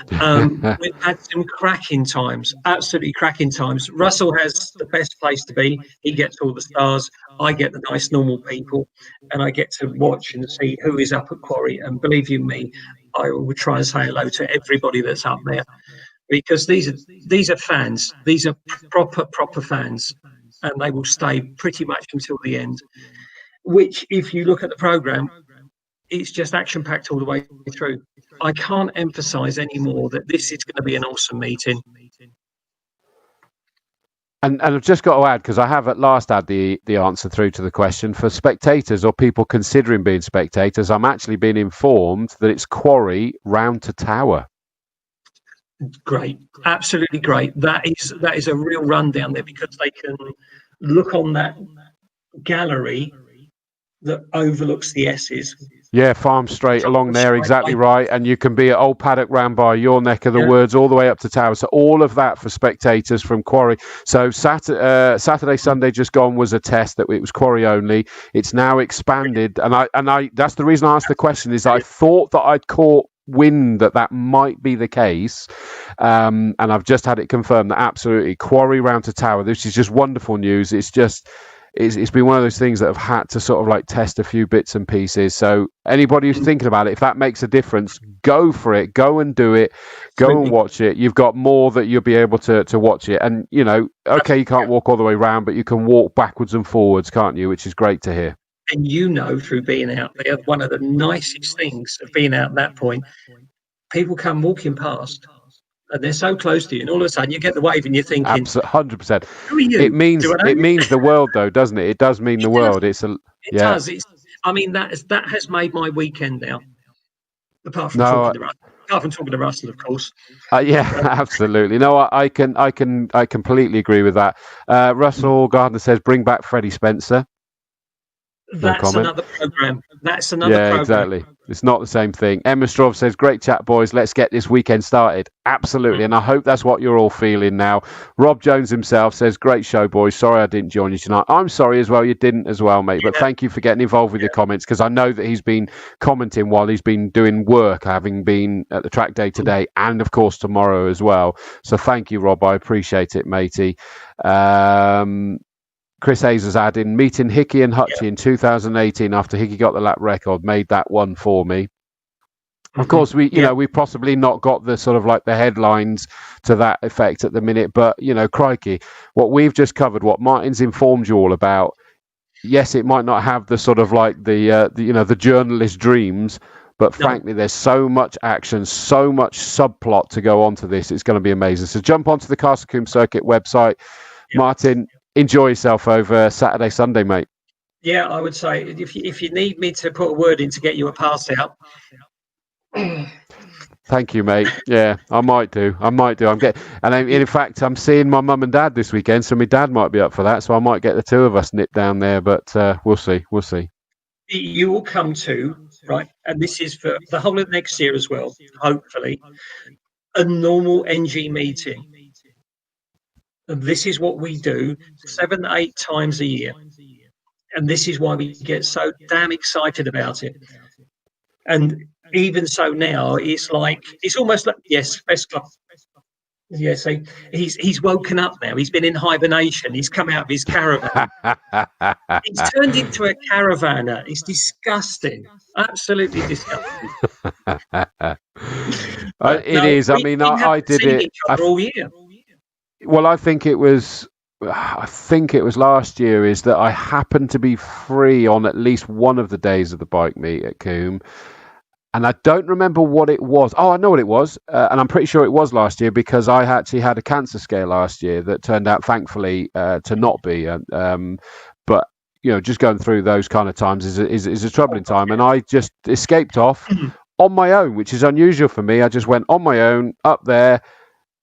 We've had some cracking times, absolutely cracking times. Russell has the best place to be. He gets all the stars. I get the nice normal people, and I get to watch and see who is up at Quarry. And believe you me, I will try and say hello to everybody that's up there, because these are fans. These are proper fans, and they will stay pretty much until the end. Which, if you look at the programme, it's just action-packed all the way through. I can't emphasise any more that this is going to be an awesome meeting. And I've just got to add, because I have at last had the answer through to the question, for spectators or people considering being spectators, I'm actually being informed that it's Quarry round to Tower. Great, absolutely great. That is a real run down there, because they can look on that gallery that overlooks the S's. Yeah, Farm Straight along there, exactly right. And you can be at Old Paddock round by your neck of the woods all the way up to Tower. So all of that for spectators from Quarry. So Saturday, Sunday just gone was a test that it was Quarry only. It's now expanded. And I that's the reason I asked the question, is I thought that I'd caught wind that might be the case. And I've just had it confirmed that absolutely Quarry round to Tower. This is just wonderful news. It's been one of those things that have had to sort of like test a few bits and pieces. So anybody who's thinking about it, if that makes a difference, go for it. Go and do it. Go and watch it. You've got more that you'll be able to watch it. And, you know, okay, you can't walk all the way around, but you can walk backwards and forwards, can't you? Which is great to hear. And you know, through being out there, one of the nicest things of being out at that point, people come walking past. And they're so close to you, and all of a sudden you get the wave, and you're thinking, 100%. Who are you? It means the world, though, doesn't it? It does mean the world. It does. I mean, that has made my weekend now. Apart from talking to Russell, of course. Yeah, absolutely. No, I completely agree with that. Russell Gardner says, bring back Freddie Spencer. That's another program. Yeah, exactly. It's not the same thing. Emma Strov says, great chat, boys. Let's get this weekend started. Absolutely. And I hope that's what you're all feeling now. Rob Jones himself says, great show, boys. Sorry I didn't join you tonight. I'm sorry as well. You didn't as well, mate. But thank you for getting involved with your comments, because I know that he's been commenting while he's been doing work, having been at the track day today and, of course, tomorrow as well. So thank you, Rob. I appreciate it, matey. Chris Hayes has added, meeting Hickey and Hutchie in 2018 after Hickey got the lap record made that one for me. Of course, we've possibly not got the sort of like the headlines to that effect at the minute, but, crikey, what we've just covered, what Martin's informed you all about, yes, it might not have the sort of like the journalist dreams, but frankly, there's so much action, so much subplot to go on to this. It's going to be amazing. So jump onto the Castle Combe Circuit website. Martin, enjoy yourself over Saturday, Sunday, mate. Yeah, I would say if you need me to put a word in to get you a pass out. Thank you, mate. Yeah, I might do. In fact, I'm seeing my mum and dad this weekend, so my dad might be up for that. So I might get the two of us nipped down there, but we'll see. You will come to, right, and this is for the whole of next year as well, hopefully, a normal NG meeting. And this is what we do 7 to 8 times a year. And this is why we get so damn excited about it. And even so now, it's almost like, yes, best club. Yes, he's woken up now. He's been in hibernation. He's come out of his caravan. He's turned into a caravaner. It's disgusting. Absolutely disgusting. It is. I mean, I did it all year. Well, I think it was last year is that I happened to be free on at least one of the days of the bike meet at Combe. And I don't remember what it was. Oh, I know what it was. And I'm pretty sure it was last year, because I actually had a cancer scare last year that turned out, thankfully, to not be. But, just going through those kind of times is a troubling time. And I just escaped off on my own, which is unusual for me. I just went on my own up there.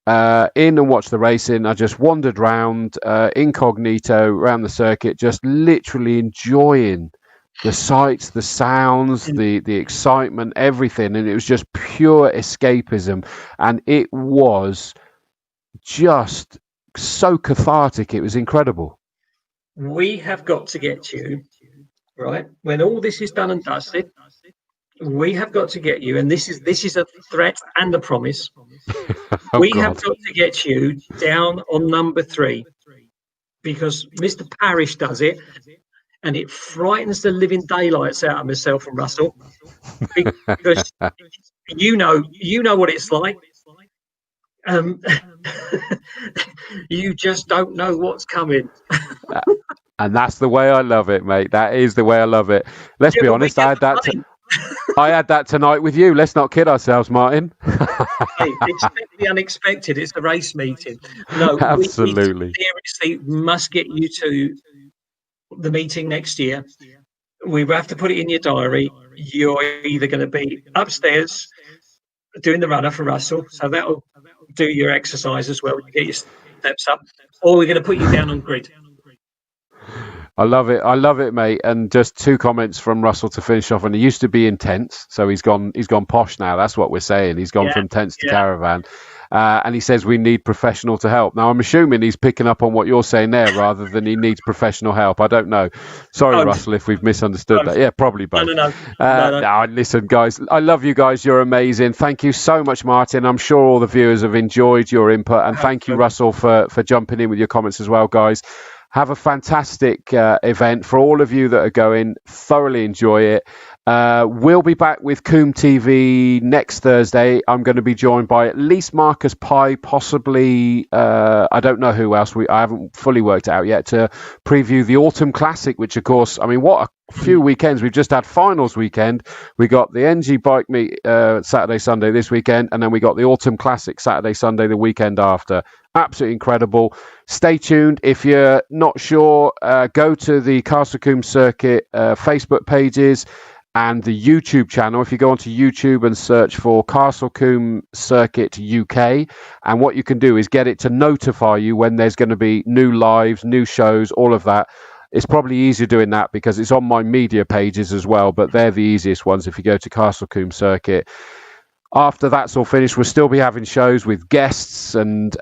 In and watched the racing. I just wandered round incognito around the circuit, just literally enjoying the sights, the sounds, the excitement, everything. And it was just pure escapism. And it was just so cathartic. It was incredible. We have got to get you, right, when all this is done and dusted, we have got to get you, and this is a threat and a promise. We have got to get you down on number 3, because Mr. Parrish does it, and it frightens the living daylights out of myself and Russell, because you know what it's like. You just don't know what's coming. And that's the way I love it, mate. That is the way I love it. Let's be honest, I had that tonight with you. Let's not kid ourselves, Martin. Hey, expect the unexpected. It's a race meeting. No, absolutely. We seriously must get you to the meeting next year. We have to put it in your diary. You're either going to be upstairs doing the runner for Russell, so that'll do your exercise as well. You get your steps up, or we're going to put you down on grid. I love it, mate. And just 2 comments from Russell to finish off. And he used to be intense, so he's gone posh now. That's what we're saying. He's gone from tense to caravan. And he says we need professional to help. Now, I'm assuming he's picking up on what you're saying there rather than he needs professional help. I don't know. Sorry, Russell, if we've misunderstood that. Yeah, probably both. No. Listen, guys, I love you guys. You're amazing. Thank you so much, Martin. I'm sure all the viewers have enjoyed your input. And thank you, Russell, for jumping in with your comments as well, guys. Have a fantastic event. For all of you that are going, thoroughly enjoy it. We'll be back with Combe TV next Thursday. I'm going to be joined by at least Marcus Pye, possibly, I don't know who else. I haven't fully worked it out yet, to preview the Autumn Classic, which, of course, I mean, what a few weekends. We've just had finals weekend. We got the NG Bike Meet Saturday, Sunday this weekend, and then we got the Autumn Classic Saturday, Sunday the weekend after. Absolutely incredible. Stay tuned. If you're not sure, go to the Castle Combe Circuit Facebook pages and the YouTube channel. If you go onto YouTube and search for Castle Combe Circuit UK, and what you can do is get it to notify you when there's going to be new lives, new shows, all of that. It's probably easier doing that because it's on my media pages as well, but they're the easiest ones if you go to Castle Combe Circuit. After that's all finished, we'll still be having shows with guests, and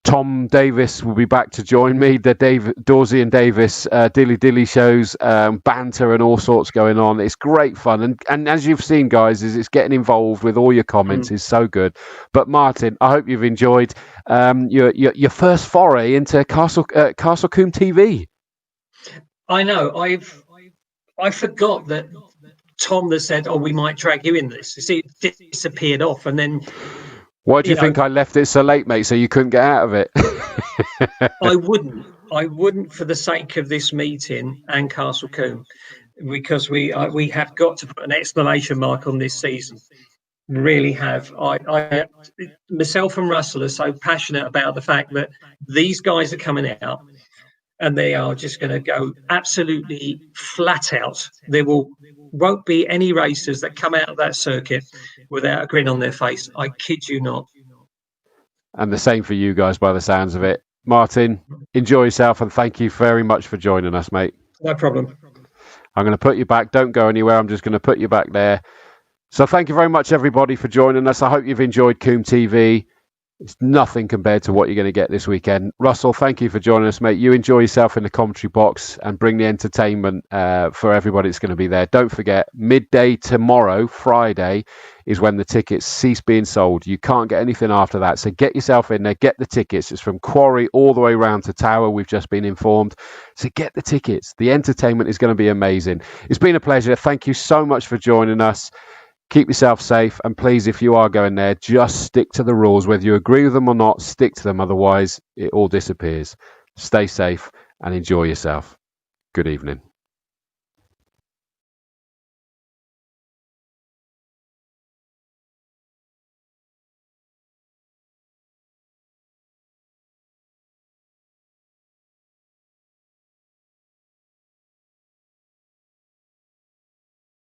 Tom Davis will be back to join me. The Dawsey and Davis dilly shows, banter and all sorts going on. It's great fun, and as you've seen, guys, it's getting involved with all your comments is so good. But Martin, I hope you've enjoyed your first foray into Castle Combe TV. I know. I forgot that Tom that said, "Oh, we might drag you in this." You see, it disappeared off, and then. Why do you think I left it so late, mate? So you couldn't get out of it? I wouldn't for the sake of this meeting and Castle Combe, because we have got to put an exclamation mark on this season. Really have. I myself and Russell are so passionate about the fact that these guys are coming out. And they are just going to go absolutely flat out. There won't be any racers that come out of that circuit without a grin on their face. I kid you not. And the same for you guys, by the sounds of it. Martin, enjoy yourself, and thank you very much for joining us, mate. No problem. I'm going to put you back. Don't go anywhere. I'm just going to put you back there. So thank you very much, everybody, for joining us. I hope you've enjoyed Combe TV. It's nothing compared to what you're going to get this weekend. Russell, thank you for joining us, mate. You enjoy yourself in the commentary box and bring the entertainment for everybody that's going to be there. Don't forget, midday tomorrow, Friday, is when the tickets cease being sold. You can't get anything after that. So get yourself in there, get the tickets. It's from Quarry all the way around to Tower. We've just been informed. So get the tickets. The entertainment is going to be amazing. It's been a pleasure. Thank you so much for joining us. Keep yourself safe, and please, if you are going there, just stick to the rules. Whether you agree with them or not, stick to them. Otherwise, it all disappears. Stay safe and enjoy yourself. Good evening.